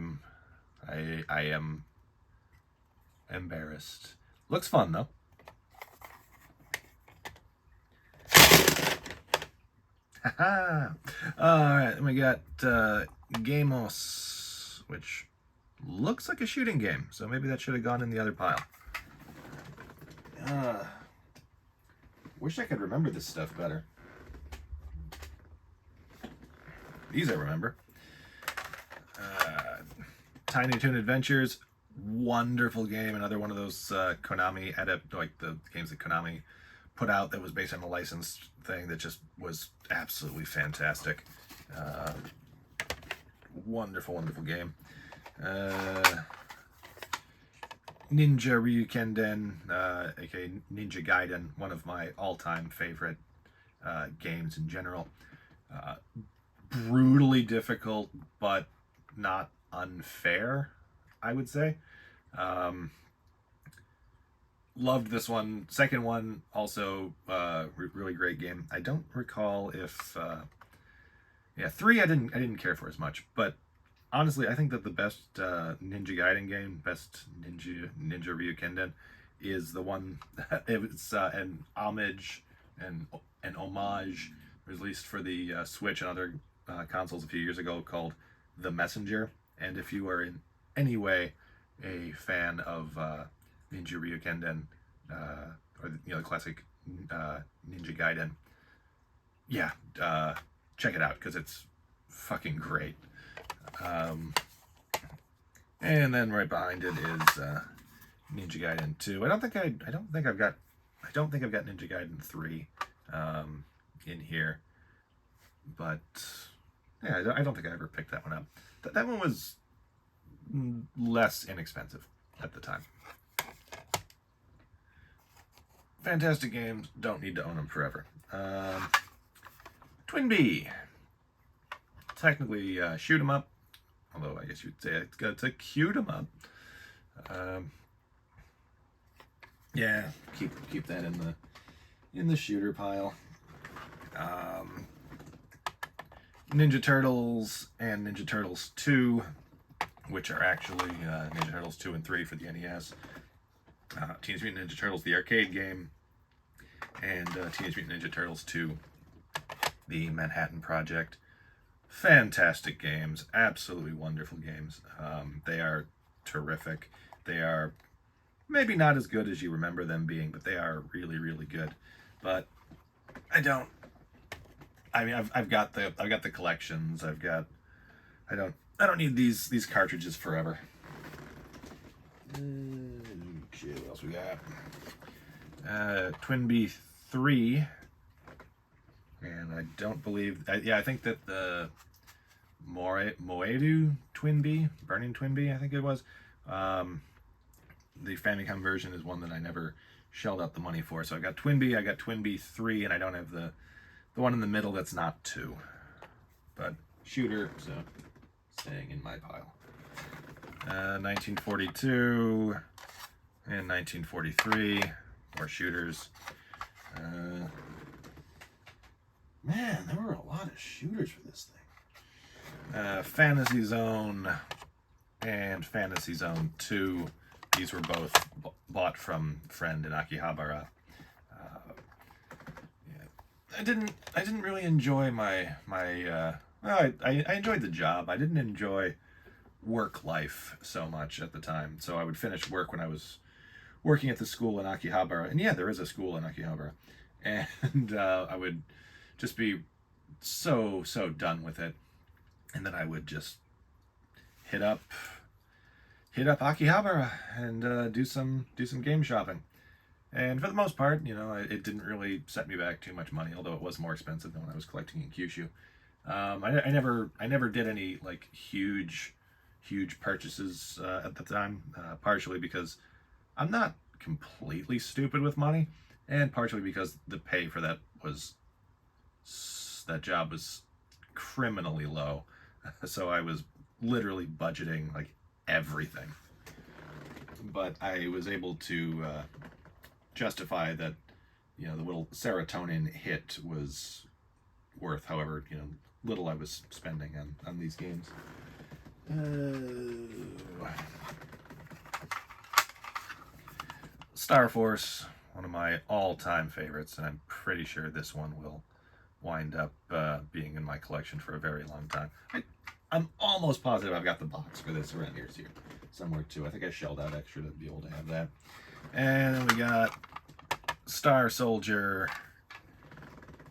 am embarrassed. Looks fun though. Haha. Alright, we got Gamos, which looks like a shooting game, so maybe that should have gone in the other pile. Wish I could remember this stuff better. These I remember. Tiny Toon Adventures, wonderful game. Another one of those Konami like the games that Konami put out that was based on a licensed thing that just was absolutely fantastic. Wonderful game. Ninja Ryukenden, aka Ninja Gaiden, one of my all-time favorite games in general. Brutally difficult, but not unfair, I would say. Loved this one. Second one, also really great game. I don't recall if 3 I didn't care for as much, but honestly, I think that the best Ninja Gaiden game, best Ninja Ryukenden, is the one. It's an homage and an homage released for the Switch and other consoles a few years ago called The Messenger. And if you are in any way a fan of Ninja Ryukenden or the classic Ninja Gaiden, yeah, check it out because it's fucking great. And then right behind it is Ninja Gaiden 2. I don't think I've got Ninja Gaiden 3 in here, but yeah, I don't think I ever picked that one up. That one was less inexpensive at the time. Fantastic games. Don't need to own them forever. Twinbee. Technically shoot 'em up, although I guess you'd say it's a cute 'em up. Yeah, keep that in the shooter pile. Ninja Turtles and Ninja Turtles 2, which are actually Ninja Turtles 2 and 3 for the NES. Teenage Mutant Ninja Turtles, the arcade game, and Teenage Mutant Ninja Turtles 2, the Manhattan Project. Fantastic games, absolutely wonderful games. They are terrific. They are maybe not as good as you remember them being, but they are really good. But I've got the collections. I don't need these cartridges forever. Okay, what else we got? Twinbee 3. And I don't believe... I think that the Moedu Twinbee, Burning Twinbee, I think it was. The Famicom version is one that I never shelled out the money for. So I got Twinbee, I got Twinbee 3, and I don't have the one in the middle that's not 2. But shooter, so staying in my pile. 1942 and 1943, more shooters. Man, there were a lot of shooters for this thing. Fantasy Zone and Fantasy Zone 2. These were both bought from friend in Akihabara. I didn't really enjoy my I enjoyed the job. I didn't enjoy work life so much at the time. So I would finish work when I was working at the school in Akihabara. And yeah, there is a school in Akihabara. And I would just be so done with it. And then I would just hit up Akihabara and do some game shopping. And for the most part, you know, it didn't really set me back too much money, although it was more expensive than when I was collecting in Kyushu. I never did any like huge purchases at the time, partially because I'm not completely stupid with money, and partially because the pay for that job was criminally low, so I was literally budgeting like everything. But I was able to justify that, you know, the little serotonin hit was worth however, you know, little I was spending on these games. Star Force, one of my all-time favorites, and I'm pretty sure this one will wind up being in my collection for a very long time. I'm almost positive I've got the box for this around here somewhere too. I think I shelled out extra to be able to have that. And then we got Star Soldier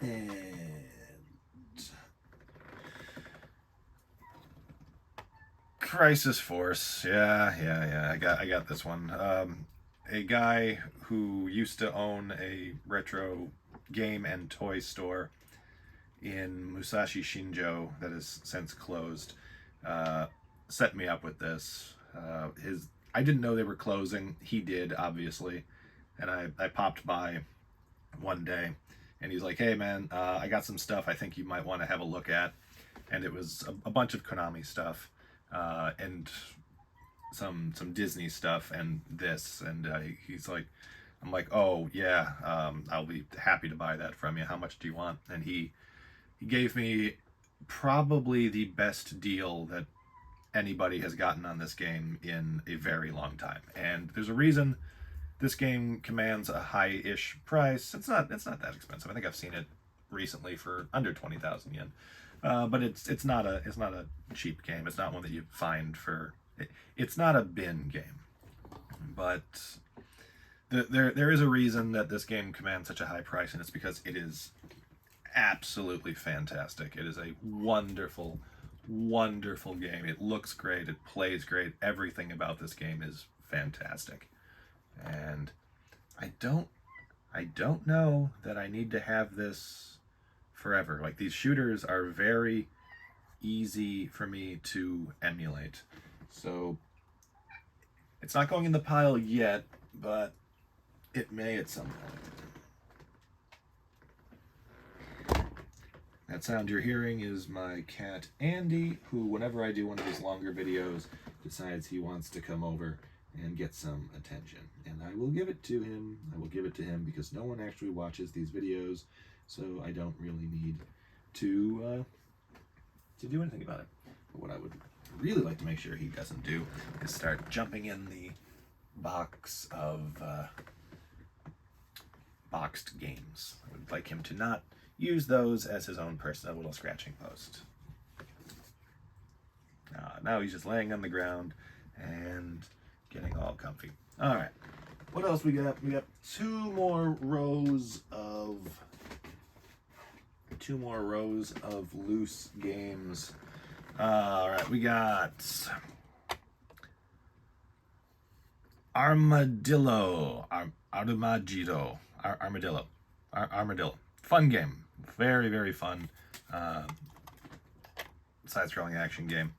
and Crisis Force. Yeah. I got this one. A guy who used to own a retro game and toy store in Musashi Shinjo that has since closed set me up with this. I didn't know they were closing. He did, obviously. And I popped by one day and he's like, hey man, I got some stuff I think you might want to have a look at. And it was a bunch of Konami stuff and some Disney stuff and this. And he's like, I'm like, oh yeah, I'll be happy to buy that from you. How much do you want? And he gave me probably the best deal that anybody has gotten on this game in a very long time. And there's a reason this game commands a high-ish price. It's not that expensive. I think I've seen it recently for under 20,000 yen. But it's not a cheap game. It's not one that you find for. It's not a bin game. But there is a reason that this game commands such a high price, and it's because it is absolutely fantastic. It is a wonderful game. It looks great. It plays great. Everything about this game is fantastic. And I don't know that I need to have this forever. Like, these shooters are very easy for me to emulate. So it's not going in the pile yet, but it may at some point. That sound you're hearing is my cat Andy, who whenever I do one of these longer videos decides he wants to come over and get some attention. And I will give it to him. I will give it to him because no one actually watches these videos, so I don't really need to do anything about it. But what I would really like to make sure he doesn't do is start jumping in the box of boxed games. I would like him to not use those as his own personal little scratching post. Now he's just laying on the ground and getting all comfy. All right, what else we got? We got two more rows of loose games. All right, we got Armadillo. Fun game. Very, very fun. Side-scrolling action game.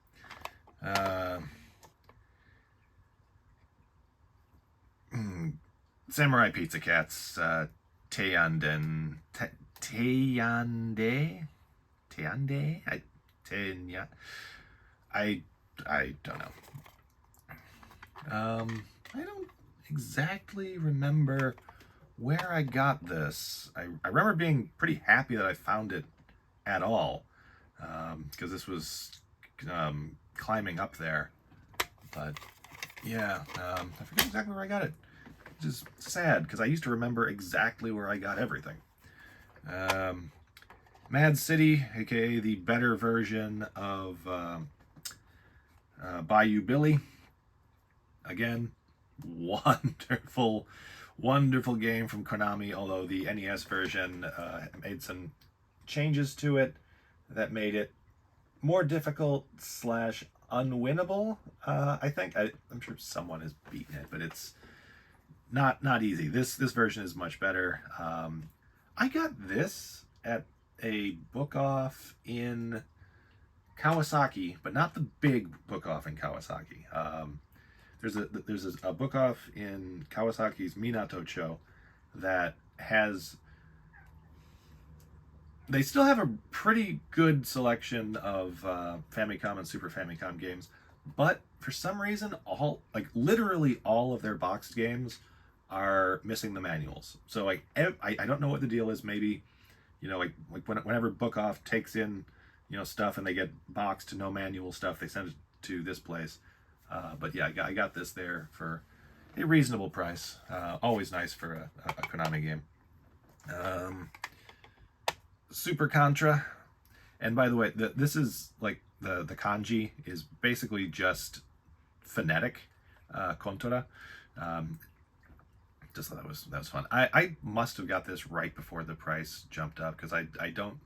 Samurai Pizza Cats. Teyande. I don't know. I don't exactly remember where I got this. I remember being pretty happy that I found it at all, because this was climbing up there. But yeah, I forget exactly where I got it, which is sad because I used to remember exactly where I got everything. Mad City, aka the better version of Bayou Billy. Again, wonderful game from Konami, although the NES version made some changes to it that made it more difficult / unwinnable. I think I'm sure someone has beaten it, but it's not easy. This version is much better. I got this at a book off in Kawasaki, but not the big book off in Kawasaki. There's a book off in Kawasaki's Minato-cho that has. They still have a pretty good selection of Famicom and Super Famicom games, but for some reason, literally all of their boxed games are missing the manuals. So like, I don't know what the deal is. Maybe, whenever Book Off takes in, stuff and they get boxed no manual stuff, they send it to this place. But yeah, I got this there for a reasonable price. Always nice for a Konami game. Super Contra. And by the way, this is like the kanji is basically just phonetic kontora. Just thought that was fun. I must have got this right before the price jumped up, because I don't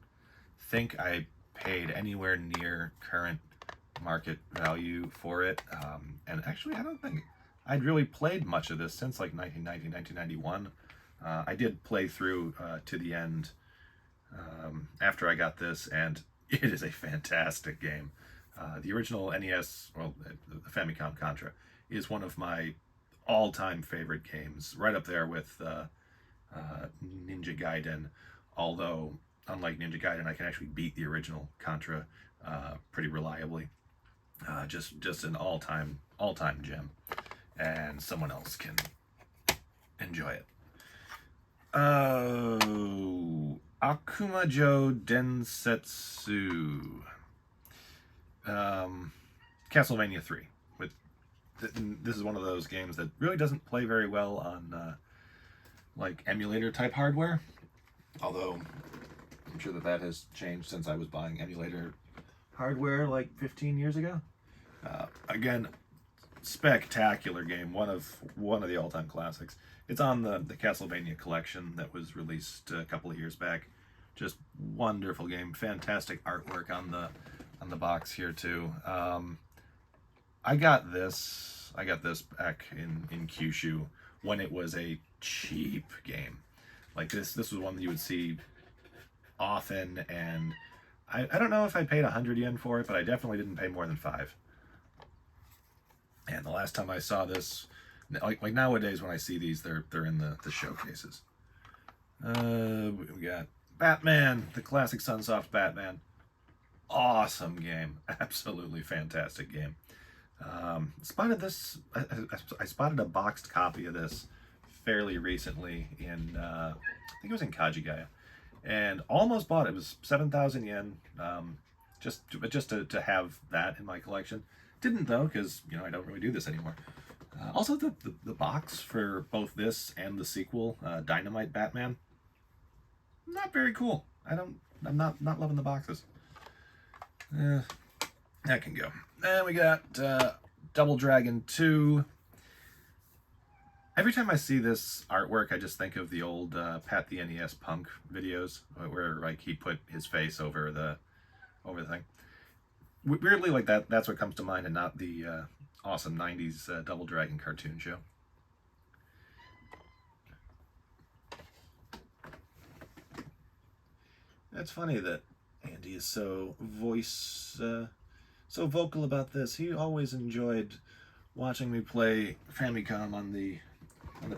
think I paid anywhere near current market value for it. And actually, I don't think I'd really played much of this since like 1990, 1991. I did play through to the end after I got this, and it is a fantastic game. The original NES, the Famicom Contra, is one of my all-time favorite games, right up there with Ninja Gaiden. Although, unlike Ninja Gaiden, I can actually beat the original Contra pretty reliably. Just an all-time gem, and someone else can enjoy it. Oh, Akumajo Densetsu. Castlevania 3. This is one of those games that really doesn't play very well on like emulator type hardware. Although I'm sure that has changed since I was buying emulator hardware like 15 years ago. Again, spectacular game. One of the all-time classics. It's on the Castlevania collection that was released a couple of years back. Just wonderful game. Fantastic artwork on the box here too. I got this back in Kyushu when it was a cheap game. Like this was one that you would see often, and I don't know if I paid 100 yen for it, but I definitely didn't pay more than 5. And the last time I saw this, like nowadays when I see these, they're in the showcases. We got Batman, the classic Sunsoft Batman. Awesome game, absolutely fantastic game. Spotted this. I spotted a boxed copy of this fairly recently in I think it was in Kajigaya, and almost bought it. It was 7,000 yen. Just to have that in my collection. Didn't though, because I don't really do this anymore. Also, the box for both this and the sequel, Dynamite Batman, not very cool. I'm not loving the boxes. That can go. And we got Double Dragon 2. Every time I see this artwork, I just think of the old Pat the NES Punk videos, where like he put his face over the thing. Weirdly, like that's what comes to mind, and not the awesome 90s Double Dragon cartoon show. It's funny that Andy is so vocal about this. He always enjoyed watching me play Famicom on the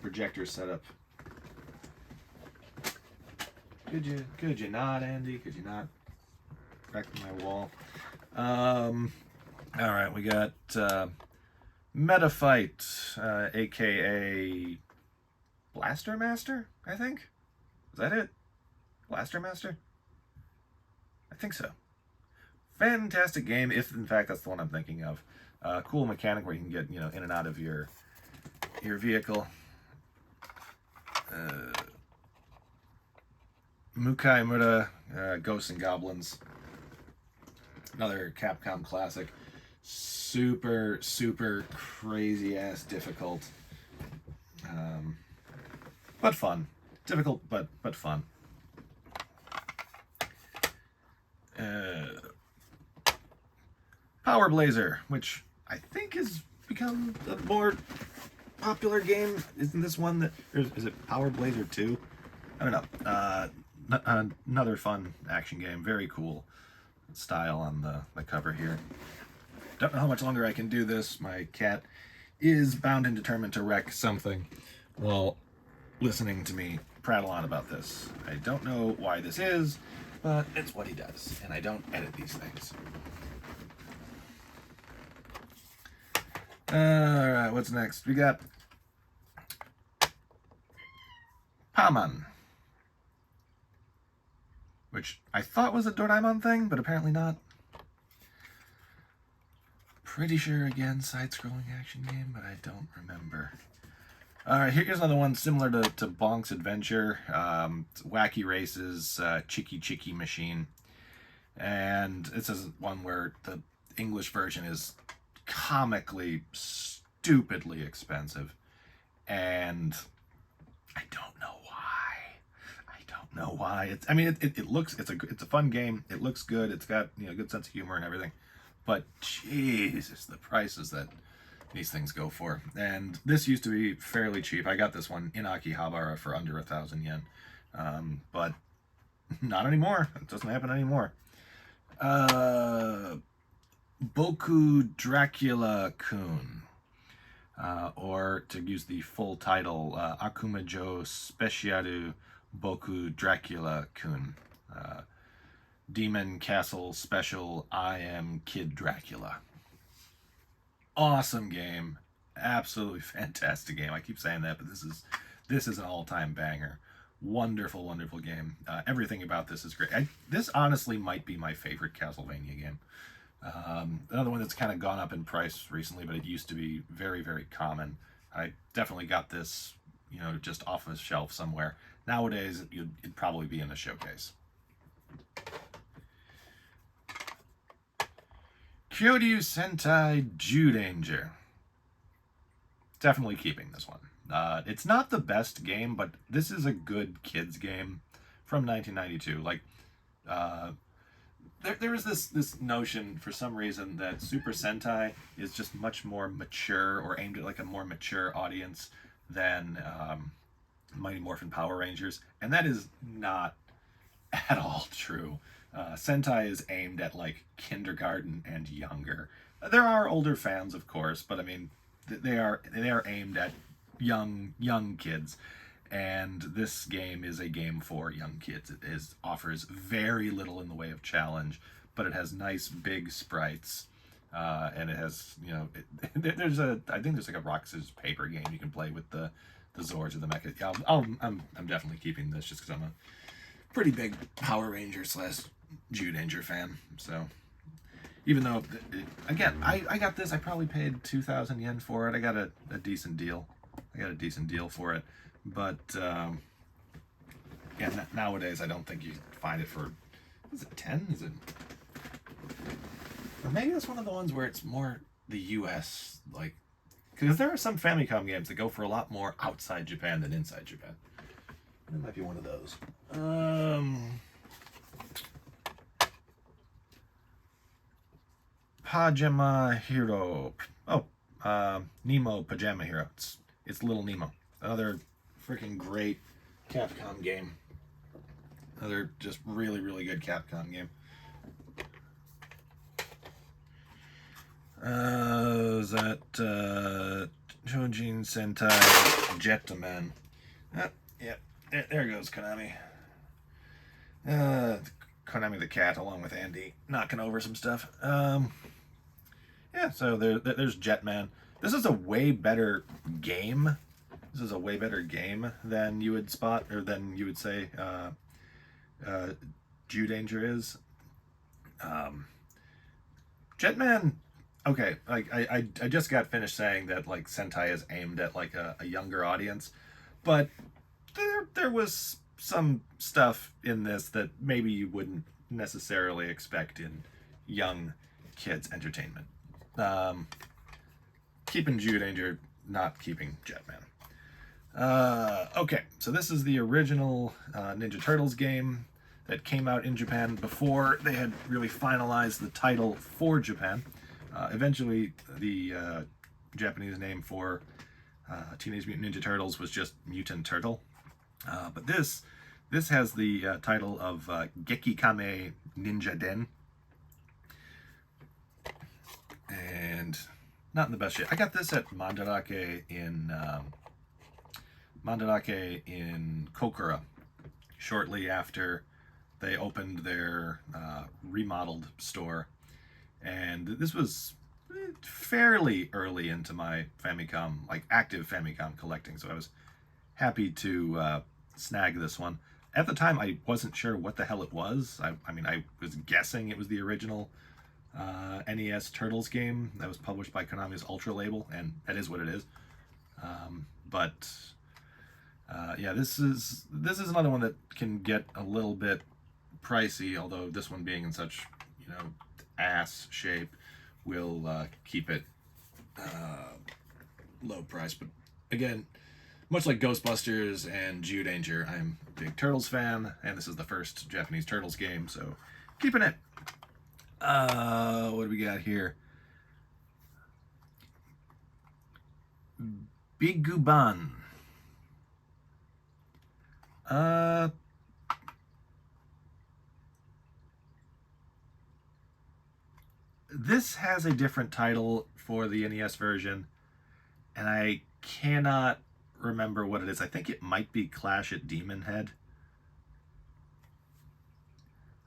projector setup. Could you not, Andy? Could you not wreck my wall? All right, we got Metafight, aka Blaster Master, I think. Is that it? Blaster Master? I think so. Fantastic game, if in fact that's the one I'm thinking of. Cool mechanic where you can get in and out of your vehicle. Mukai Mura, Ghosts and Goblins. Another Capcom classic. Super crazy ass difficult, but fun. Difficult but fun. Power Blazer, which I think has become a more popular game. Isn't this one that... Is it Power Blazer 2? I don't know. Another fun action game. Very cool style on the cover here. Don't know how much longer I can do this. My cat is bound and determined to wreck something while listening to me prattle on about this. I don't know why this is, but it's what he does, and I don't edit these things. Alright, what's next? We got Paman, which I thought was a Doraemon thing, but apparently not. Pretty sure, again, side-scrolling action game, but I don't remember. Alright, here's another one similar to Bonk's Adventure. Wacky Races, Chicky Chicky Machine. And this is one where the English version is comically, stupidly expensive. And I don't know why. I don't know why. It's a fun game. It looks good. It's got, you know, a good sense of humor and everything. But Jesus, the prices that these things go for. And this used to be fairly cheap. I got this one in Akihabara for under 1,000 yen. But not anymore. It doesn't happen anymore. Boku Dracula-kun. Or to use the full title, Akumajo Specialu Boku Dracula-kun. Demon Castle Special I Am Kid Dracula. Awesome game. Absolutely fantastic game. I keep saying that, but this is an all-time banger. Wonderful, wonderful game. Everything about this is great. This honestly might be my favorite Castlevania game. Another one that's kind of gone up in price recently, but it used to be very, very common. I definitely got this, you know, just off a shelf somewhere. Nowadays, it'd probably be in a showcase. Kyoryu Sentai Zyudanger. Definitely keeping this one. It's not the best game, but this is a good kids game from 1992. Like, there was this notion for some reason that Super Sentai is just much more mature or aimed at like a more mature audience than Mighty Morphin Power Rangers, and that is not at all true. Sentai is aimed at like kindergarten and younger. There are older fans, of course, but I mean, they are aimed at young kids, and this game is a game for young kids. It offers very little in the way of challenge, but it has nice big sprites, and it has, you know, I think there's like a rock scissors paper game you can play with the Zords or the Mecha. I'm definitely keeping this just because I'm a pretty big Power Ranger / Zyudanger fan. So even though, again, I got this, I probably paid 2,000 yen for it. I got a decent deal. For it. But yeah, nowadays I don't think you find it for, is it 10? Is it? Or maybe it's one of the ones where it's more the US, like, because there are some Famicom games that go for a lot more outside Japan than inside Japan. It might be one of those. Pajama Hero. Oh, Nemo Pajama Hero. It's Little Nemo. Another freaking great Capcom game. Another just really, really good Capcom game. Is that Chojin Sentai Jetman? Yeah, there goes Konami. Konami the cat, along with Andy, knocking over some stuff. Yeah, so there's Jetman. This is a way better game. This is a way better game than you would spot, or than you would say Zyudanger is. Jetman, okay, like I just got finished saying that like Sentai is aimed at like a younger audience, but there was some stuff in this that maybe you wouldn't necessarily expect in young kids entertainment. Keeping Zyudanger, not keeping Jetman. Okay, so this is the original Ninja Turtles game that came out in Japan before they had really finalized the title for Japan. Eventually, the Japanese name for Teenage Mutant Ninja Turtles was just Mutant Turtle. But this has the title of Gekikame Ninja Den. And not in the best shape. I got this at Mandarake in Kokura shortly after they opened their remodeled store. And this was fairly early into my Famicom, like active Famicom collecting, so I was happy to snag this one. At the time, I wasn't sure what the hell it was. I mean, I was guessing it was the original NES Turtles game that was published by Konami's Ultra label, and that is what it is. But yeah, this is another one that can get a little bit pricey, although this one being in such, you know, ass shape will keep it low price. But again, much like Ghostbusters and Geodanger, I'm a big Turtles fan, and this is the first Japanese Turtles game, so keeping it. What do we got here? Biguban. This has a different title for the NES version, and I cannot remember what it is. I think it might be Clash at Demon Head.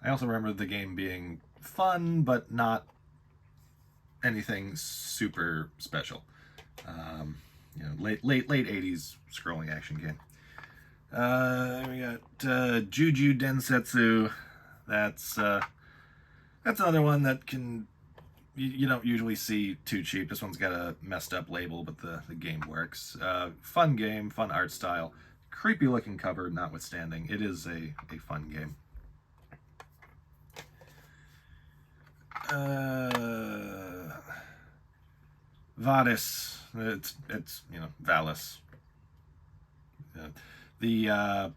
I also remember the game being fun, but not anything super special. You know, late 80s scrolling action game. We got Juju Densetsu. That's another one that you don't usually see too cheap. This one's got a messed up label, but the game works. Fun game, fun art style, creepy looking cover notwithstanding. It is a fun game. Vadis. It's you know, Valis. The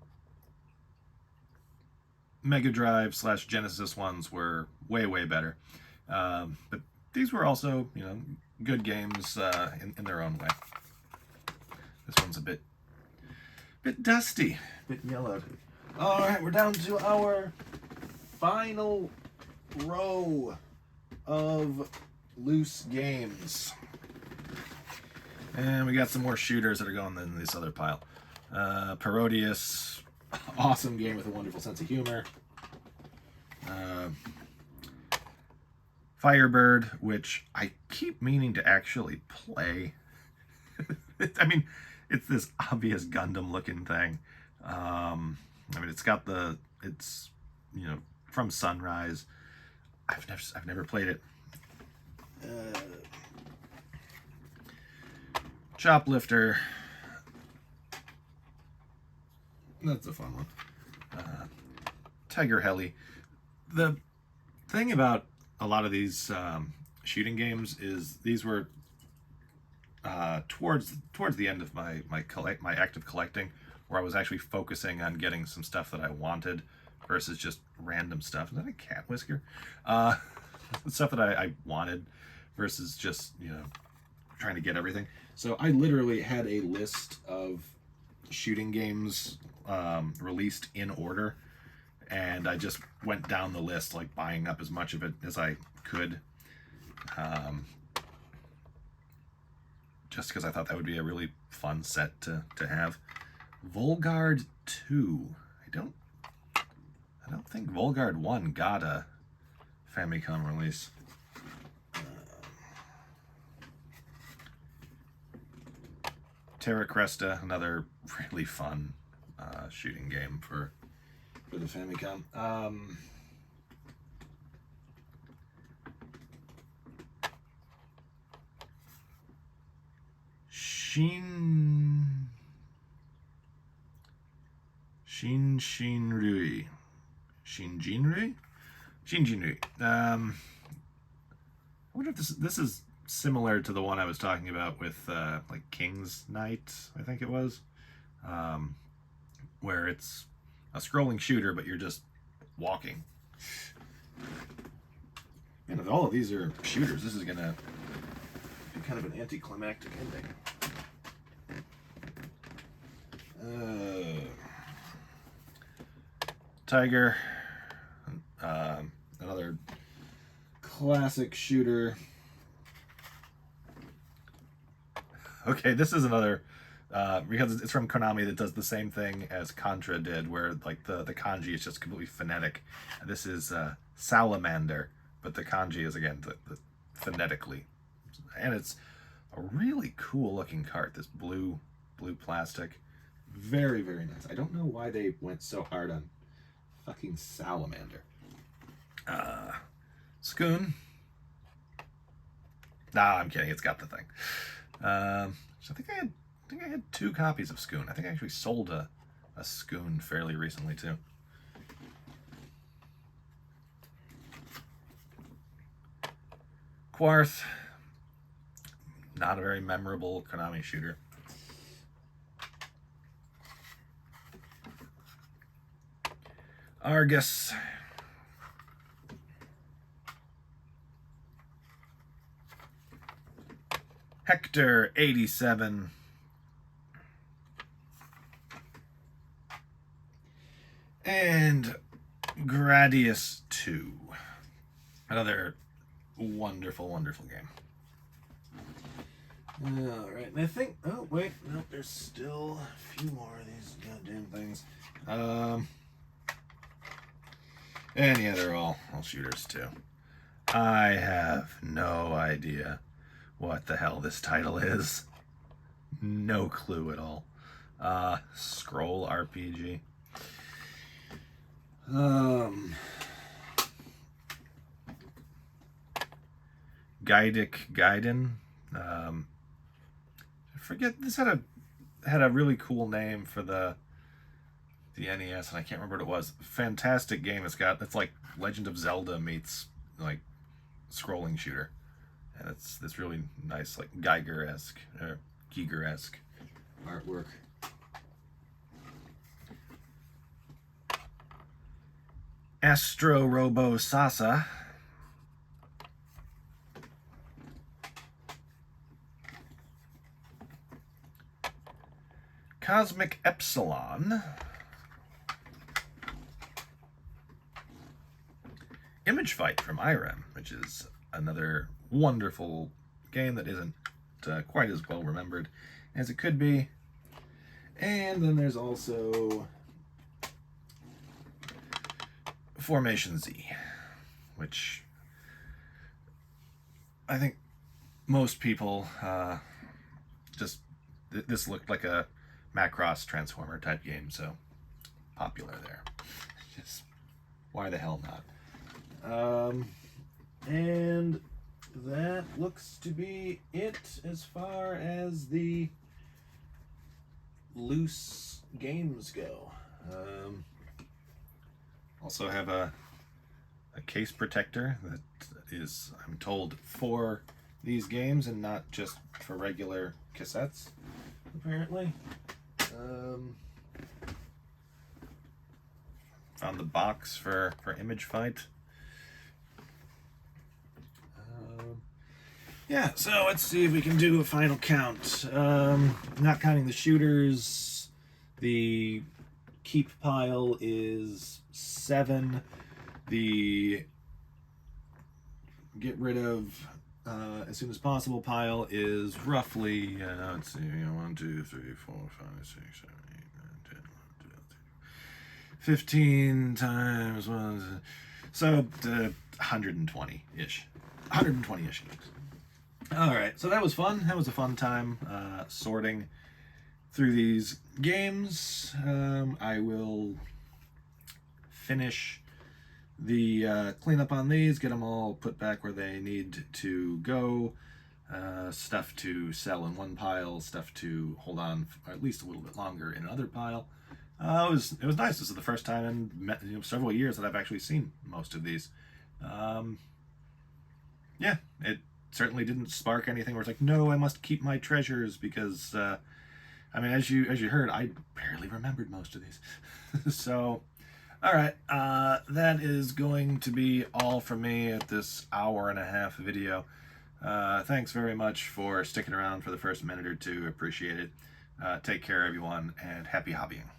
Mega Drive / Genesis ones were way better. But these were also, you know, good games in their own way. This one's a bit dusty, a bit yellowed. All right, we're down to our final row of loose games. And we got some more shooters that are going in this other pile. Parodius, awesome game with a wonderful sense of humor. Firebird, which I keep meaning to actually play. I mean, it's this obvious Gundam-looking thing. I mean, it's you know, from Sunrise. I've never played it. Choplifter. That's a fun one. Tiger Heli. The thing about a lot of these shooting games is these were towards the end of my active collecting, where I was actually focusing on getting some stuff that I wanted versus just random stuff. Is that a cat whisker? Stuff that I wanted versus just, you know, trying to get everything. So I literally had a list of shooting games released in order, and I just went down the list, like buying up as much of it as I could, just because I thought that would be a really fun set to have. Volgard 2. I don't think Volgard 1 got a Famicom release. Terra Cresta, another really fun shooting game for the Famicom. Shinjinrui. I wonder if this is similar to the one I was talking about with like King's Knight, I think it was, where it's a scrolling shooter, but you're just walking. You if all of these are shooters, this is gonna be kind of an anticlimactic ending. Tiger, another classic shooter. Okay, this is another, because it's from Konami that does the same thing as Contra did, where like the kanji is just completely phonetic. This is Salamander, but the kanji is, again, the phonetically. And it's a really cool looking cart, this blue plastic. Very, very nice. I don't know why they went so hard on fucking Salamander. Schoon. Nah, I'm kidding. It's got the thing. So I think I had 2 copies of Schoon. I think I actually sold a Schoon fairly recently too. Quarth. Not a very memorable Konami shooter. Argus. Hector 87. And Gradius 2. Another wonderful, wonderful game. Alright, and I think... Oh, wait. No, there's still a few more of these goddamn things. And yeah, they're all shooters too. I have no idea what the hell this title is. No clue at all. Scroll RPG. Gaiden. I forget, this had a really cool name for the NES, and I can't remember what it was. Fantastic game. It's like Legend of Zelda meets like scrolling shooter, and it's this really nice, like Giger-esque artwork. Astro Robo Sasa. Cosmic Epsilon. Image Fight from IREM, which is another wonderful game that isn't quite as well remembered as it could be. And then there's also Formation Z, which I think most people this looked like a Macross Transformer type game, so popular there. Just why the hell not? And that looks to be it as far as the loose games go. Also have a case protector that is, I'm told, for these games and not just for regular cassettes, apparently. Found the box for Image Fight. Yeah, so let's see if we can do a final count. Not counting the shooters, the keep pile is 7. The get rid of as soon as possible pile is roughly, let's see, 1, 2, 3, 4, 5, 6, 7, 8, 9, 10, 11, 12, 13, 15 times 1, so 120-ish. 120-ish games. Alright, so that was fun. That was a fun time sorting through these games. I will finish the cleanup on these, get them all put back where they need to go. Stuff to sell in one pile, stuff to hold on for at least a little bit longer in another pile. It was nice. This is the first time in several years that I've actually seen most of these. Yeah, it certainly didn't spark anything where it's like, no, I must keep my treasures, because I mean, as you heard, I barely remembered most of these. So All right, that is going to be all from me at this hour-and-a-half video. Thanks very much for sticking around for the first minute or two. Appreciate it. Take care, everyone, and happy hobbying.